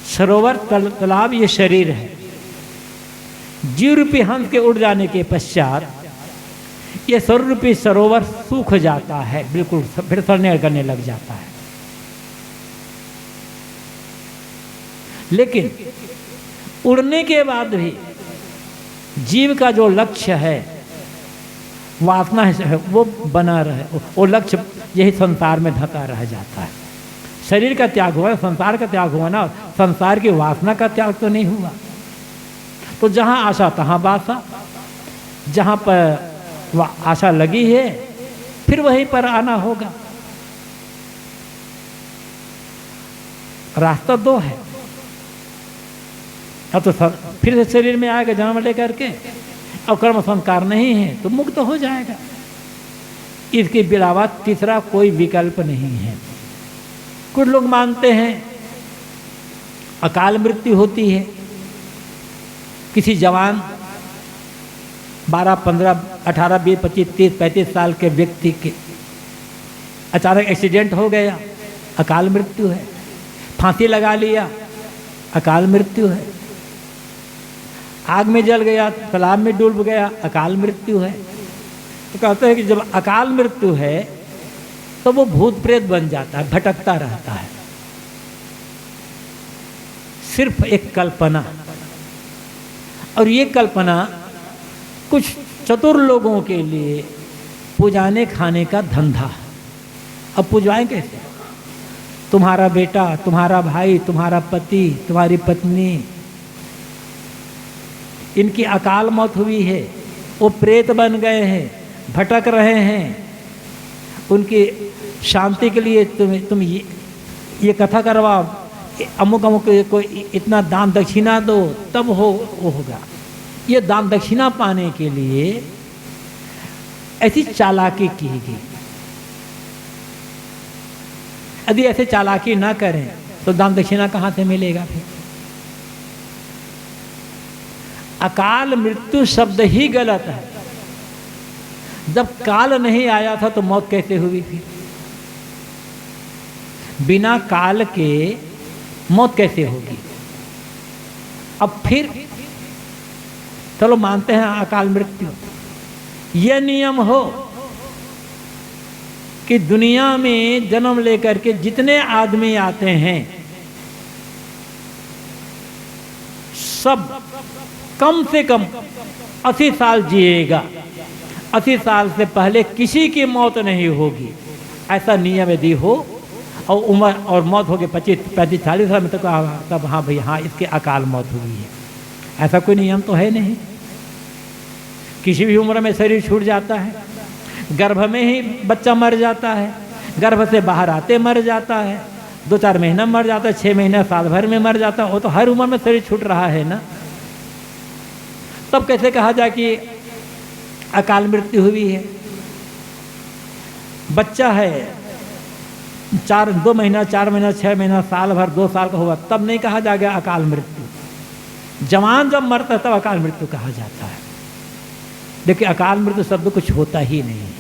सरोवर तालाब ये शरीर है। जीव रूपी हंस के उड़ जाने के पश्चात ये स्वरूप रूपी सरोवर सूख जाता है, बिल्कुल फिर सड़ने करने लग जाता है। लेकिन उड़ने के बाद भी जीव का जो लक्ष्य है, वासना है, वो बना रहे, वो लक्ष्य यही संसार में ढका रह जाता है। शरीर का त्याग हुआ, संसार का त्याग हुआ ना, संसार की वासना का त्याग तो नहीं हुआ। तो जहां आशा तहां बासा, जहां पर आशा लगी है फिर वहीं पर आना होगा। रास्ता दो है, अब तो फिर से शरीर में आएगा जन्म लेकर के, और कर्म संस्कार नहीं है तो मुक्त हो जाएगा। इसके अलावा तीसरा कोई विकल्प नहीं है। कुछ लोग मानते हैं अकाल मृत्यु होती है, किसी जवान 12, 15, 18, 20, 25, 30, 35 साल के व्यक्ति के अचानक एक्सीडेंट हो गया, अकाल मृत्यु है। फांसी लगा लिया, अकाल मृत्यु है। आग में जल गया, तालाब में डूब गया, अकाल मृत्यु है। तो कहते हैं कि जब अकाल मृत्यु है तो वो भूत प्रेत बन जाता है, भटकता रहता है। सिर्फ एक कल्पना, और ये कल्पना कुछ चतुर लोगों के लिए पुजाने खाने का धंधा। अब पुजवाएं कैसे? तुम्हारा बेटा, तुम्हारा भाई, तुम्हारा पति, तुम्हारी पत्नी, इनकी अकाल मौत हुई है, वो प्रेत बन गए हैं, भटक रहे हैं, उनकी शांति के लिए तुम ये कथा करवाओ, अमुक अमुक को इतना दान दक्षिणा दो, तब वो होगा। ये दान दक्षिणा पाने के लिए ऐसी चालाकी की गई। यदि ऐसे चालाकी ना करें तो दान दक्षिणा कहाँ से मिलेगा फिर? अकाल मृत्यु शब्द ही गलत है। जब काल नहीं आया था तो मौत कैसे हुई फिर? बिना काल के मौत कैसे होगी? अब फिर चलो मानते हैं अकाल मृत्यु। यह नियम हो कि दुनिया में जन्म लेकर के जितने आदमी आते हैं सब कम से कम 80 साल जिएगा, 80 साल से पहले किसी की मौत नहीं होगी, ऐसा नियम यदि हो, और उम्र और मौत हो गई 25, 35, 40 साल में, तो तब हाँ भाई हाँ इसकी अकाल मौत हुई है। ऐसा कोई नियम तो है नहीं। किसी भी उम्र में शरीर छूट जाता है, गर्भ में ही बच्चा मर जाता है, गर्भ से बाहर आते मर जाता है, 2-4 महीना मर जाता है, 6 महीने साल भर में मर जाता है। वो तो हर उम्र में शरीर छूट रहा है ना। तब कैसे कहा जाए कि अकाल मृत्यु हुई है? बच्चा है 2 महीना, 4 महीना, 6 महीना, साल भर, 2 साल का हुआ, तब नहीं कहा जाएगा अकाल मृत्यु। जवान जब मरता है तब अकाल मृत्यु कहा जाता है। देखिए अकाल मृत्यु शब्द कुछ होता ही नहीं है,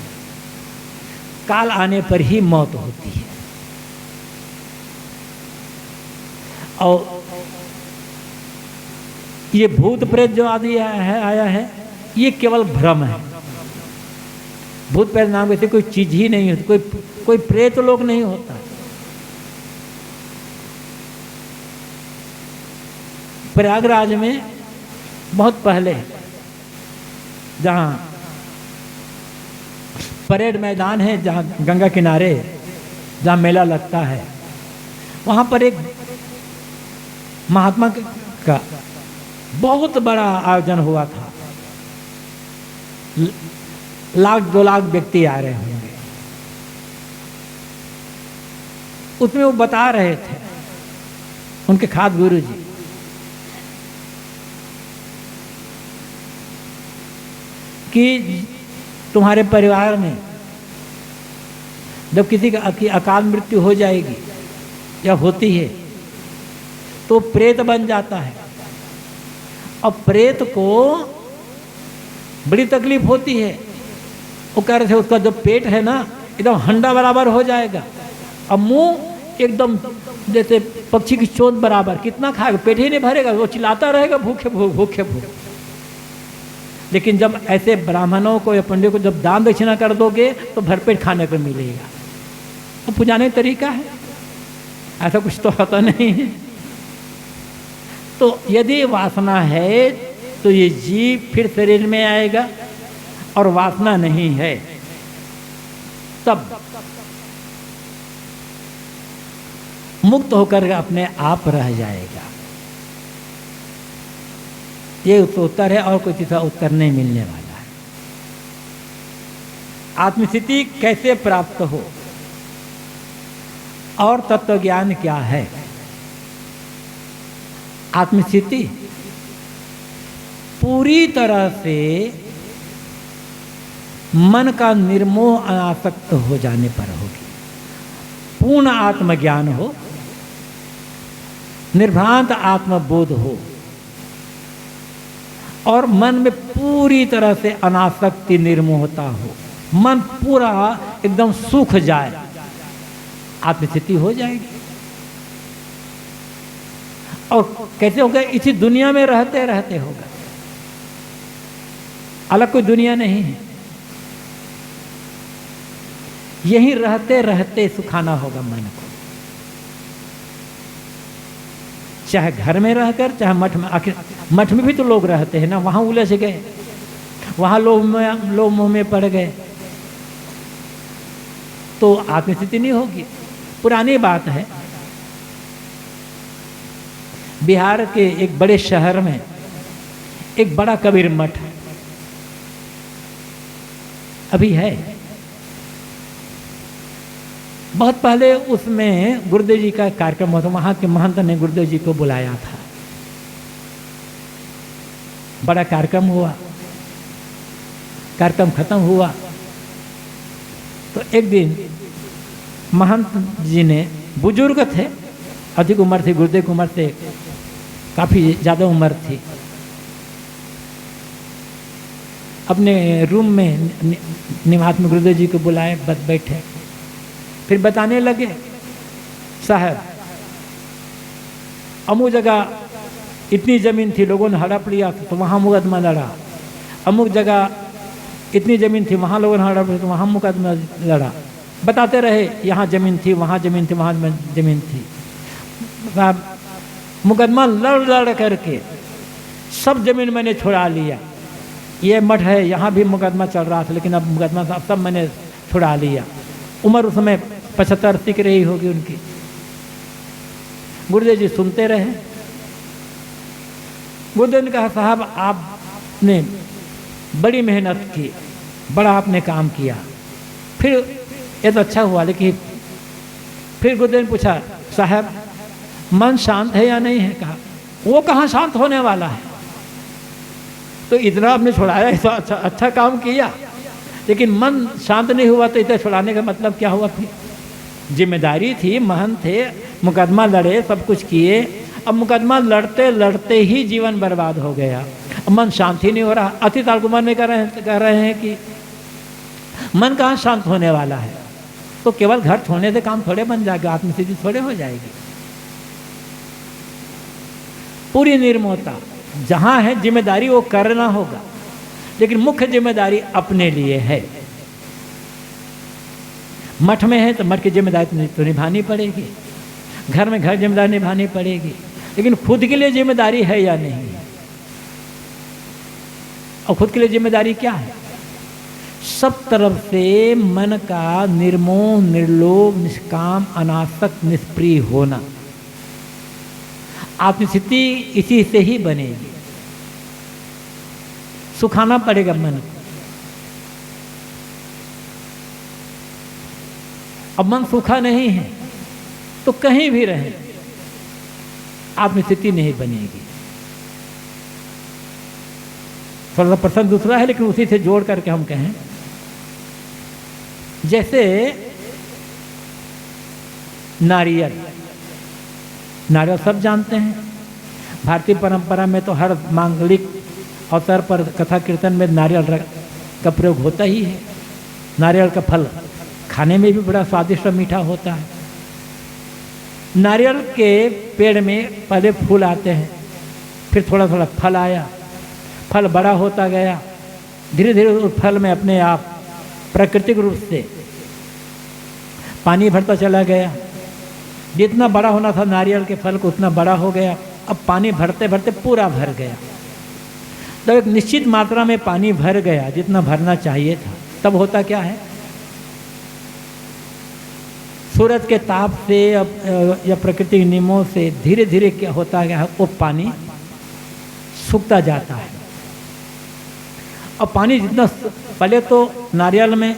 काल आने पर ही मौत होती है। और ये भूत प्रेत जो आया है ये केवल भ्रम है। भूत प्रेत नाम वैसे कोई चीज ही नहीं होती, कोई प्रेत लोग नहीं होता। प्रयागराज में बहुत पहले जहाँ परेड मैदान है, जहाँ गंगा किनारे जहाँ मेला लगता है, वहाँ पर एक महात्मा का बहुत बड़ा आयोजन हुआ था। 1-2 लाख व्यक्ति आ रहे होंगे। उसमें वो बता रहे थे, उनके खास गुरु जी, कि तुम्हारे परिवार में जब किसी की अकाल मृत्यु हो जाएगी या होती है तो प्रेत बन जाता है, और प्रेत को बड़ी तकलीफ होती है। वो कह रहे थे उसका जो पेट है ना एकदम हंडा बराबर हो जाएगा, और मुंह एकदम जैसे पक्षी की चोंच बराबर, कितना खाएगा, पेट ही नहीं भरेगा, वो चिल्लाता रहेगा भूखे भूख भूखे भूख। लेकिन जब ऐसे ब्राह्मणों को या पंडित को जब दान दक्षिणा कर दोगे तो भरपेट खाने को मिलेगा। तो पुजाने का तरीका है, ऐसा कुछ तो होता नहीं है। तो यदि वासना है तो ये जीव फिर शरीर में आएगा, और वासना नहीं है तब मुक्त होकर अपने आप रह जाएगा। ये उत्तर है, और कोई तीसरा उत्तर नहीं मिलने वाला है। आत्मस्थिति कैसे प्राप्त हो और तत्व ज्ञान क्या है? आत्मस्थिति पूरी तरह से मन का निर्मोह अनासक्त हो जाने पर होगी। पूर्ण आत्मज्ञान हो, निर्भ्रांत आत्मबोध हो, और मन में पूरी तरह से अनासक्ति निर्मोहता हो, मन पूरा एकदम सूख जाए, आत्मस्थिति हो जाएगी। और कैसे होगा? इसी दुनिया में रहते रहते होगा, अलग कोई दुनिया नहीं है। यही रहते रहते सुखाना होगा मन को, चाहे घर में रहकर चाहे मठ में। आखिर मठ में भी तो लोग रहते हैं ना, वहां उलझ गए, वहां लोग मोह में पड़ गए तो आत्मस्थिति नहीं होगी। पुरानी बात है, बिहार के एक बड़े शहर में एक बड़ा कबीर मठ अभी है। बहुत पहले उसमें गुरुदेव जी का कार्यक्रम हुआ था, वहां के महंत ने गुरुदेव जी को बुलाया था, बड़ा कार्यक्रम हुआ। कार्यक्रम खत्म हुआ तो एक दिन महंत जी ने, बुजुर्ग थे, अधिक उम्र थी, गुरुदेव की उम्र से काफ़ी ज़्यादा उम्र थी, अपने रूम में निवास में गुरुदेव जी को बुलाए, बैठे, फिर बताने लगे, साहब अमुक जगह इतनी ज़मीन थी, लोगों ने हड़प लिया तो वहाँ मुकदमा लड़ा, अमुक जगह इतनी ज़मीन थी, वहाँ लोगों ने हड़प लिया तो वहाँ मुकदमा लड़ा। बताते रहे, यहाँ ज़मीन थी, वहाँ ज़मीन थी, वहाँ ज़मीन थी। मुकदमा लड़ करके सब ज़मीन मैंने छुड़ा लिया। ये मठ है, यहाँ भी मुकदमा चल रहा था, लेकिन अब मुकदमा सब मैंने छुड़ा लिया। उम्र उस समय 75-80 की रही होगी उनकी। गुरुदेव जी सुनते रहे। गुरुदेव ने कहा, साहब आपने बड़ी मेहनत की, बड़ा आपने काम किया, फिर ये तो अच्छा हुआ, लेकिन फिर गुरुदेव ने पूछा, साहब मन शांत है या नहीं है? कहा, वो कहाँ शांत होने वाला है, तो इतना आपने छुड़ाया, तो अच्छा काम किया, लेकिन मन शांत नहीं हुआ तो इतना छुड़ाने का मतलब क्या हुआ? फिर जिम्मेदारी थी, महंत थे, मुकदमा लड़े, सब कुछ किए, अब मुकदमा लड़ते लड़ते ही जीवन बर्बाद हो गया, अब मन शांत ही नहीं हो रहा। अति तालकुमान में कह रहे हैं कि मन कहाँ शांत होने वाला है, तो केवल घर छोड़ने से काम थोड़े बन जाएगा, आत्मस्थिति थोड़े हो जाएगी। पूरी निर्मोहता जहाँ है, जिम्मेदारी वो करना होगा, लेकिन मुख्य जिम्मेदारी अपने लिए है। मठ में है तो मठ की जिम्मेदारी तो निभानी पड़ेगी, घर में घर जिम्मेदारी निभानी पड़ेगी, लेकिन खुद के लिए जिम्मेदारी है या नहीं? और खुद के लिए जिम्मेदारी क्या है? सब तरफ से मन का निर्मोह, निर्लोभ, निष्काम, अनासक्त, निष्प्रिय होना। आत्मस्थिति इसी से ही बनेगी। सुखाना पड़ेगा मन को। अब मन सूखा नहीं है तो कहीं भी रहे आत्मस्थिति नहीं बनेगी। थोड़ा सा प्रसंग दूसरा है, लेकिन उसी से जोड़ करके हम कहें, जैसे नारियल सब जानते हैं। भारतीय परंपरा में तो हर मांगलिक अवसर पर कथा कीर्तन में नारियल का प्रयोग होता ही है। नारियल का फल खाने में भी बड़ा स्वादिष्ट और मीठा होता है। नारियल के पेड़ में पहले फूल आते हैं, फिर थोड़ा थोड़ा फल आया, फल बड़ा होता गया, धीरे धीरे उस फल में अपने आप प्राकृतिक रूप से पानी भरता चला गया। जितना बड़ा होना था नारियल के फल को उतना बड़ा हो गया। अब पानी भरते भरते पूरा भर गया। जब एक निश्चित मात्रा में पानी भर गया, जितना भरना चाहिए था, तब होता क्या है, सूरज के ताप से या प्राकृतिक नियमों से धीरे धीरे क्या होता गया, वो पानी सूखता जाता है। और पानी जितना, पहले तो नारियल में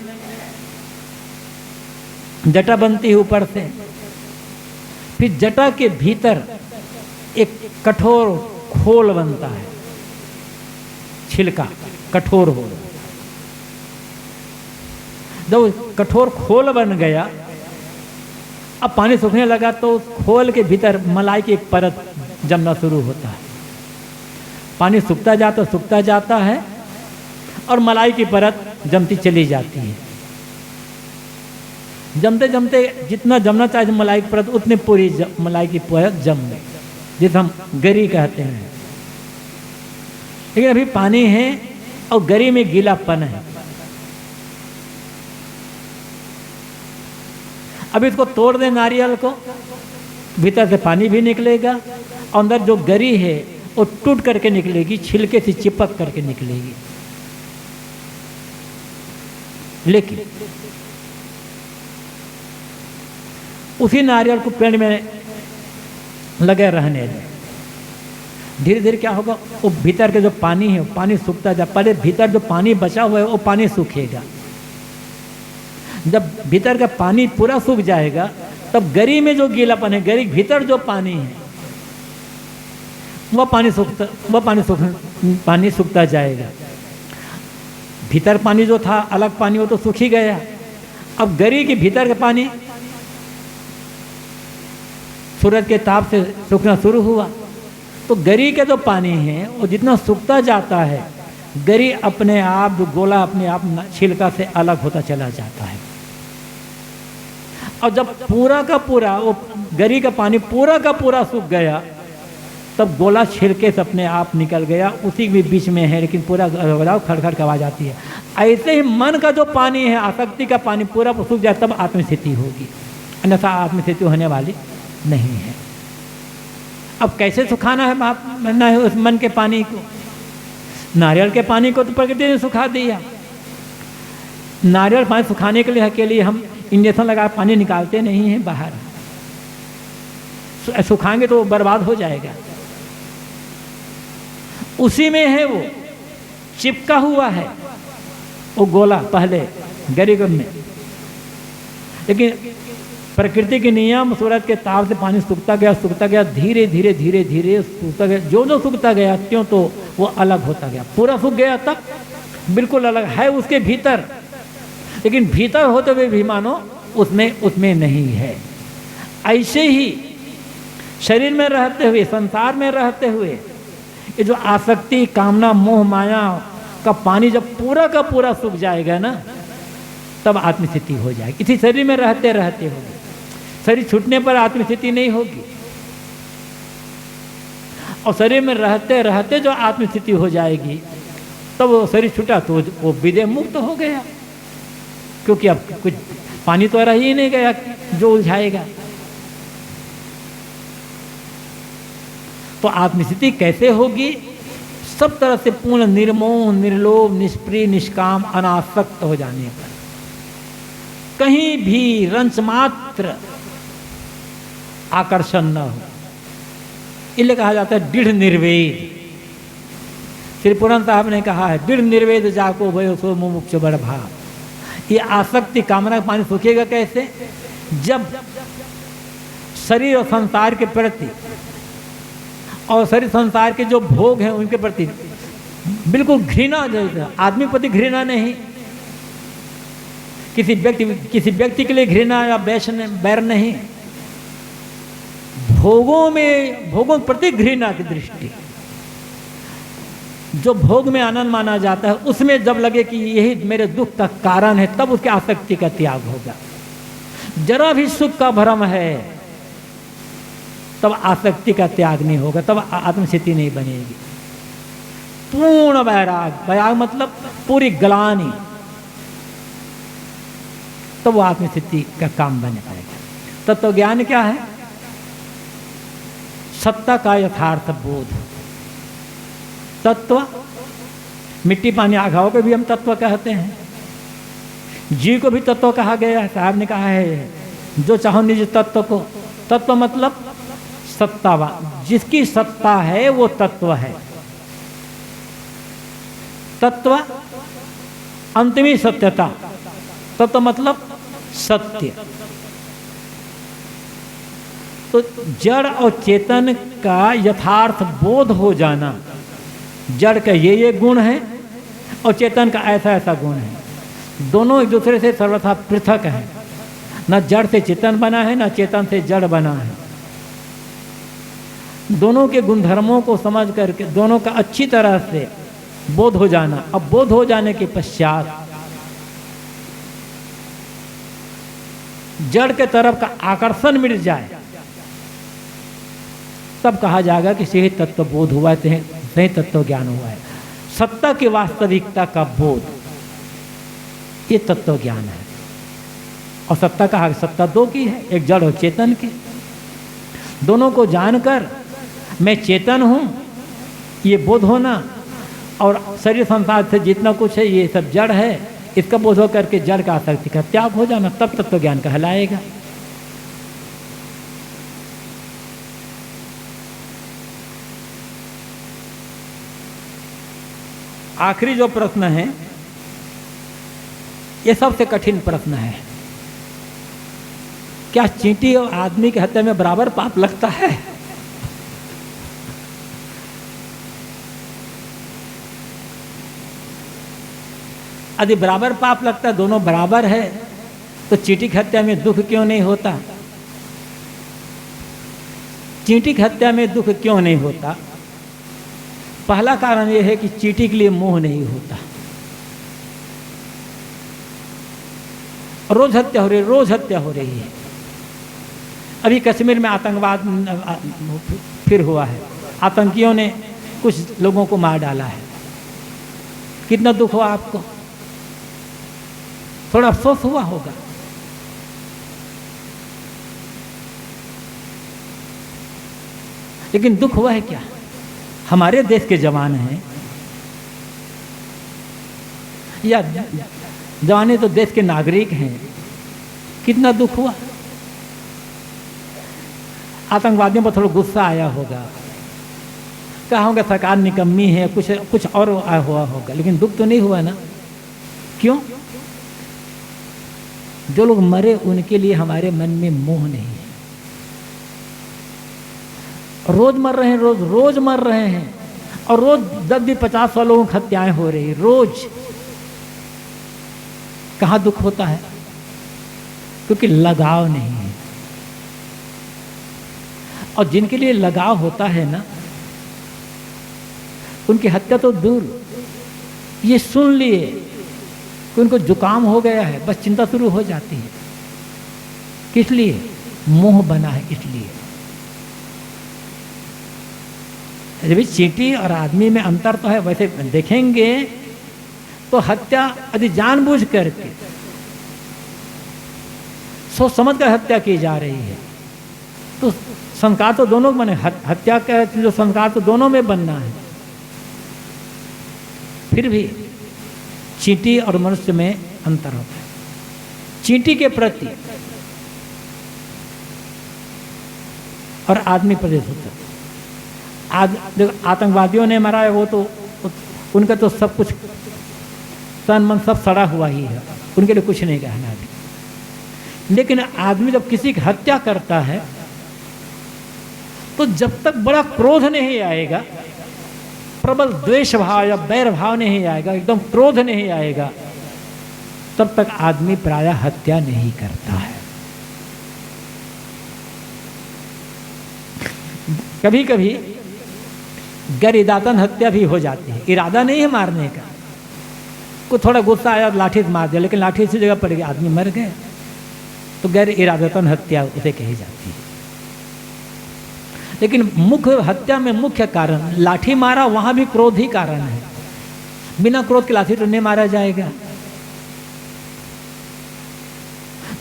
जटा बनती है ऊपर से, फिर जटा के भीतर एक कठोर खोल बनता है, छिलका कठोर हो। जब कठोर खोल बन गया, अब पानी सूखने लगा तो उस खोल के भीतर मलाई की एक परत जमना शुरू होता है। पानी सूखता जाता है और मलाई की परत जमती चली जाती है। जमते जमते जितना जमना चाहिए मलाई की परत, उतनी पूरी मलाई की परत जम गई। जिसे हम गरी कहते हैं। लेकिन अभी पानी है और गरी में गीलापन है। अब इसको तोड़ दे नारियल को, भीतर से पानी भी निकलेगा, अंदर जो गरी है वो टूट करके निकलेगी, छिलके से चिपक करके निकलेगी। लेकिन उसी नारियल को पेड़ में लगे रहने दें, धीरे धीरे क्या होगा, वो भीतर के जो पानी है वो पानी सूखता जाए। पहले भीतर जो पानी बचा हुआ है वो पानी सूखेगा। जब भीतर का पानी पूरा सूख जाएगा तब गरी में जो गीलापन है, गरी भीतर जो पानी है वह पानी सूखता जाएगा। भीतर पानी जो था अलग पानी, वो तो सूख ही गया। अब गरी के भीतर का पानी सूरज के ताप से सूखना शुरू हुआ, तो गरी के जो पानी है वो जितना सूखता जाता है, गरी अपने आप, जो गोला अपने आप छिलका से अलग होता चला जाता है। और जब पूरा का पूरा वो गरी का पानी पूरा का पूरा सूख गया, तब गोला छिलके से अपने आप निकल गया। उसी के बीच में है, लेकिन पूरा खड़खड़ की आवाज आती है। ऐसे ही मन का जो पानी है, आसक्ति का पानी पूरा सूख जाए तब आत्मस्थिति होगी, अन्यथा आत्मस्थिति होने वाली नहीं है। अब कैसे सुखाना है बनना है उस मन के पानी को? नारियल के पानी को तो प्रकृति ने सुखा दिया। नारियल पानी सुखाने के लिए हम इंजेक्शन लगा पानी निकालते नहीं हैं बाहर, सुखाएंगे तो बर्बाद हो जाएगा। उसी में है, वो चिपका हुआ है वो गोला पहले गरीब में। लेकिन प्रकृति के नियम, सूरज के ताप से पानी सूखता गया, धीरे धीरे धीरे धीरे सूखता गया। जो जो सूखता गया त्यों तो वो अलग होता गया। पूरा सूख गया तब बिल्कुल अलग है उसके भीतर, लेकिन भीतर होते हुए भी मानो उसमें नहीं है। ऐसे ही शरीर में रहते हुए, संसार में रहते हुए, ये जो आसक्ति, कामना, मोह, माया का पानी जब पूरा का पूरा सूख जाएगा ना, तब आत्मस्थिति हो जाएगी। इसी शरीर में रहते रहते होगी। शरीर छूटने पर आत्मस्थिति नहीं होगी, और शरीर में रहते रहते जो आत्मस्थिति हो जाएगी, तब वो शरीर छूटा तो वो विदेह मुक्त हो गया, क्योंकि अब कुछ पानी तो रह ही नहीं गया जो उलझाएगा। तो आत्मस्थिति कैसे होगी? सब तरह से पूर्ण निर्मोह, निर्लोभ, निष्प्रिय, निष्काम, अनासक्त हो जाने पर, कहीं भी रंच मात्र आकर्षण न हो। इसलिए कहा जाता है दृढ़ निर्वेद। श्री पुराण साहब ने कहा है, दृढ़ निर्वेद जाको भयो सो मुमुक्ष बड़ भाव। ये आसक्ति, कामना का पानी सूखेगा कैसे? जब शरीर और संसार के प्रति और शरीर संसार के जो भोग हैं उनके प्रति बिल्कुल घृणा, जैसा आदमी प्रति घृणा नहीं, किसी व्यक्ति के लिए घृणा या बैर नहीं, भोगों प्रति घृणा की दृष्टि। जो भोग में आनंद माना जाता है उसमें जब लगे कि यही मेरे दुख का कारण है, तब उसके आसक्ति का त्याग होगा। जरा भी सुख का भ्रम है तब आसक्ति का त्याग नहीं होगा, तब आत्मस्थिति नहीं बनेगी। पूर्ण वैराग मतलब पूरी गलानी, तो वो आत्मस्थिति का काम बन पाएगा। तत्व ज्ञान क्या है? सत्ता का यथार्थ बोध। तत्व, मिट्टी पानी आघाव को भी हम तत्व कहते हैं, जीव को भी तत्व कहा गया है। साहब ने कहा है, जो चाहो निज तत्व को। तत्व मतलब सत्तावान, जिसकी सत्ता है वो तत्व है। तत्व अंतिमी सत्यता, तत्व मतलब सत्य। तो जड़ और चेतन का यथार्थ बोध हो जाना, जड़ का ये गुण है और चेतन का ऐसा ऐसा गुण है, दोनों एक दूसरे से सर्वथा पृथक है। न जड़ से चेतन बना है, न चेतन से जड़ बना है। दोनों के गुणधर्मों को समझ करके दोनों का अच्छी तरह से बोध हो जाना। अब बोध हो जाने के पश्चात जड़ के तरफ का आकर्षण मिट जाए, तब कहा जाएगा कि सही तत्व बोध हुआ है, सही तत्व ज्ञान हुआ है। सत्ता की वास्तविकता का बोध, ये तत्व ज्ञान है। और सत्ता कहा, सत्ता दो की है, एक जड़ और चेतन की। दोनों को जानकर मैं चेतन हूँ, ये बोध होना, और शरीर संसार से जितना कुछ है ये सब जड़ है, इसका बोध होकर के जड़ का आसक्ति का त्याग हो जाना, तब तत्व ज्ञान कहलाएगा। आखिरी जो प्रश्न है ये सबसे कठिन प्रश्न है। क्या चींटी और आदमी की हत्या में बराबर पाप लगता है? यदि बराबर पाप लगता है, दोनों बराबर है, तो चींटी की हत्या में दुख क्यों नहीं होता? चींटी की हत्या में दुख क्यों नहीं होता? पहला कारण यह है कि चींटी के लिए मोह नहीं होता। रोज हत्या हो रही, रोज हत्या हो रही है। अभी कश्मीर में आतंकवाद फिर हुआ है, आतंकियों ने कुछ लोगों को मार डाला है। कितना दुख हुआ आपको? थोड़ा अफसोस हुआ होगा। लेकिन दुख हुआ है क्या? हमारे देश के जवान हैं या जवान तो देश के नागरिक हैं, कितना दुख हुआ। आतंकवादियों पर थोड़ा गुस्सा आया होगा, कहा होगा सरकार निकम्मी है, कुछ और आया हुआ होगा, लेकिन दुख तो नहीं हुआ ना। क्यों? जो लोग मरे उनके लिए हमारे मन में मोह नहीं है। रोज मर रहे हैं, रोज मर रहे हैं, और रोज 10-50 लोगों की हत्याएं हो रही, रोज। कहाँ दुख होता है? क्योंकि लगाव नहीं है। और जिनके लिए लगाव होता है ना, उनकी हत्या तो दूर, ये सुन लिए कि उनको जुकाम हो गया है, बस चिंता शुरू हो जाती है। किस लिए? मोह बना है, इसलिए। जब चींटी और आदमी में अंतर तो है, वैसे देखेंगे तो हत्या यदि जानबूझ करके सोच समझ कर हत्या की जा रही है, तो संस्कार तो दोनों बने, हत्या का जो संस्कार तो दोनों में बनना है। फिर भी चींटी और मनुष्य में अंतर होता है। चींटी के प्रति और आदमी प्रति होता है। आतंकवादियों ने मारा है, वो तो उनका तो सब कुछ तन मन सब सड़ा हुआ ही है, उनके लिए कुछ नहीं कहना अभी। लेकिन आदमी जब किसी की हत्या करता है, तो जब तक बड़ा क्रोध नहीं आएगा, प्रबल द्वेष भाव या बैर भाव नहीं आएगा, एकदम क्रोध नहीं आएगा, तब तक आदमी प्रायः हत्या नहीं करता है। कभी कभी गैर इरादतन हत्या भी हो जाती है, इरादा नहीं है मारने का, को थोड़ा गुस्सा आया लाठी से मार दिया, लेकिन लाठी इसी जगह पड़ गई, आदमी मर गए, तो गैर इरादतन हत्या उसे कही जाती है। लेकिन मुख्य हत्या में मुख्य कारण लाठी मारा, वहां भी क्रोध ही कारण है। बिना क्रोध के लाठी तो नहीं मारा जाएगा,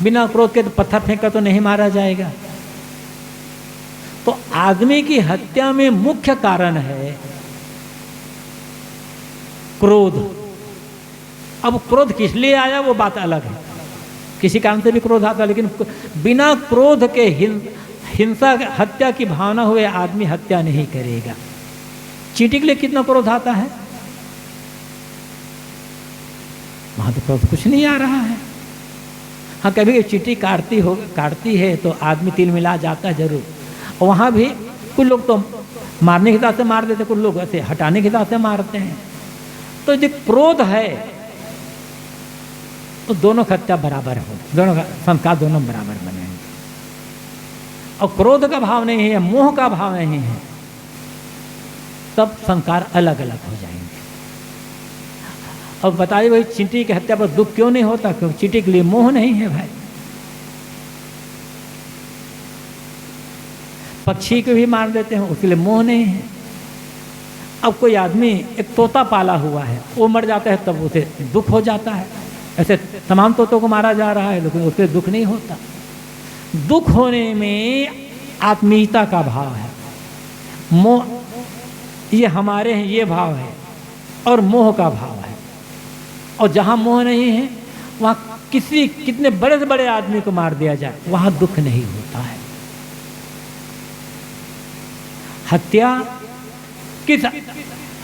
बिना क्रोध के तो पत्थर फेंका तो नहीं मारा जाएगा। तो आदमी की हत्या में मुख्य कारण है क्रोध। अब क्रोध किस लिए आया वो बात अलग है, किसी कारण से भी क्रोध आता, लेकिन बिना क्रोध के हिंसा हत्या की भावना हुए आदमी हत्या नहीं करेगा। चींटी के लिए कितना क्रोध आता है, वहां तो क्रोध कुछ नहीं आ रहा है। हाँ, कभी चींटी काटती है तो आदमी तिल मिला जाता है जरूर, और वहाँ भी कुछ लोग तो मारने के हिसाब से मार देते, कुछ लोग ऐसे हटाने के हिसाब से मारते हैं। तो जो क्रोध है तो दोनों का हत्या बराबर हो, दोनों का संस्कार दोनों बराबर बने। और क्रोध का भाव नहीं है, मोह का भाव नहीं है, तब संस्कार अलग अलग हो जाएंगे। अब बताइए भाई, चींटी की हत्या पर दुख क्यों नहीं होता? क्योंकि चींटी के लिए मोह नहीं है भाई। पक्षी को भी मार देते हैं, उसके लिए मोह नहीं है। अब कोई आदमी एक तोता पाला हुआ है, वो मर जाता है तब उसे दुख हो जाता है। ऐसे तमाम तोतों को मारा जा रहा है लेकिन उससे दुख नहीं होता। दुख होने में आत्मीयता का भाव है, मोह ये हमारे हैं ये भाव है, और मोह का भाव है। और जहाँ मोह नहीं है वहाँ कितने बड़े से बड़े आदमी को मार दिया जाए वहाँ दुख नहीं होता है। हत्या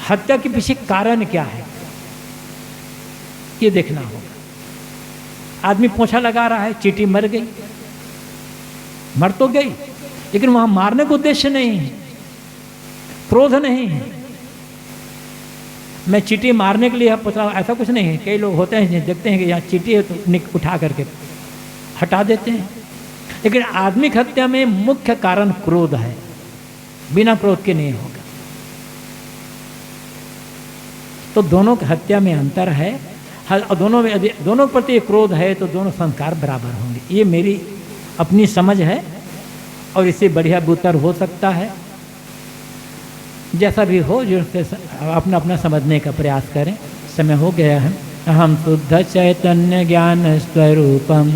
हत्या के पीछे कारण क्या है ये देखना होगा। आदमी पोछा लगा रहा है, चींटी मर गई, मर तो गई लेकिन वहां मारने का उद्देश्य नहीं है, क्रोध नहीं है। मैं चींटी मारने के लिए पोछा, ऐसा कुछ नहीं है। कई लोग होते हैं देखते हैं कि यहाँ चींटी है तो उठा करके हटा देते हैं, लेकिन आदमी की हत्या में मुख्य कारण क्रोध है, बिना क्रोध के नहीं होगा। तो दोनों की हत्या में अंतर है, दोनों प्रति क्रोध है तो दोनों संस्कार बराबर होंगे। ये मेरी अपनी समझ है और इससे बढ़िया बेहतर हो सकता है। जैसा भी हो जो अपना अपना समझने का प्रयास करें। समय हो गया है। अहम शुद्ध चैतन्य ज्ञान स्वरूपम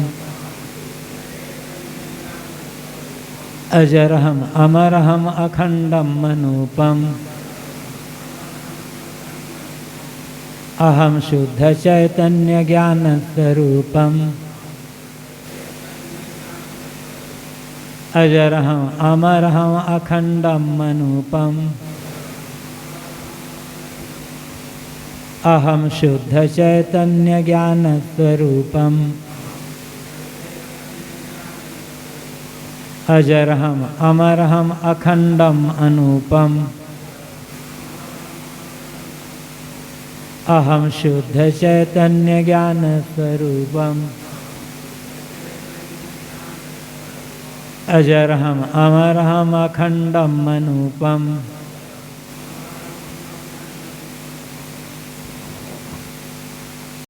अजरहम अमरहम अखंडम मनूपम। अहम शुद्ध चैतन्य ज्ञान स्वरूपम अजरहम अमरहम अखंडम मनूपम। अहम शुद्ध चैतन्य ज्ञान स्वरूपम अजरहम अमरहम अखंडम अनूपम। अहम शुद्ध चैतन्य ज्ञान स्वरूपम अजरहम अमरहम अखंडम अनूपम।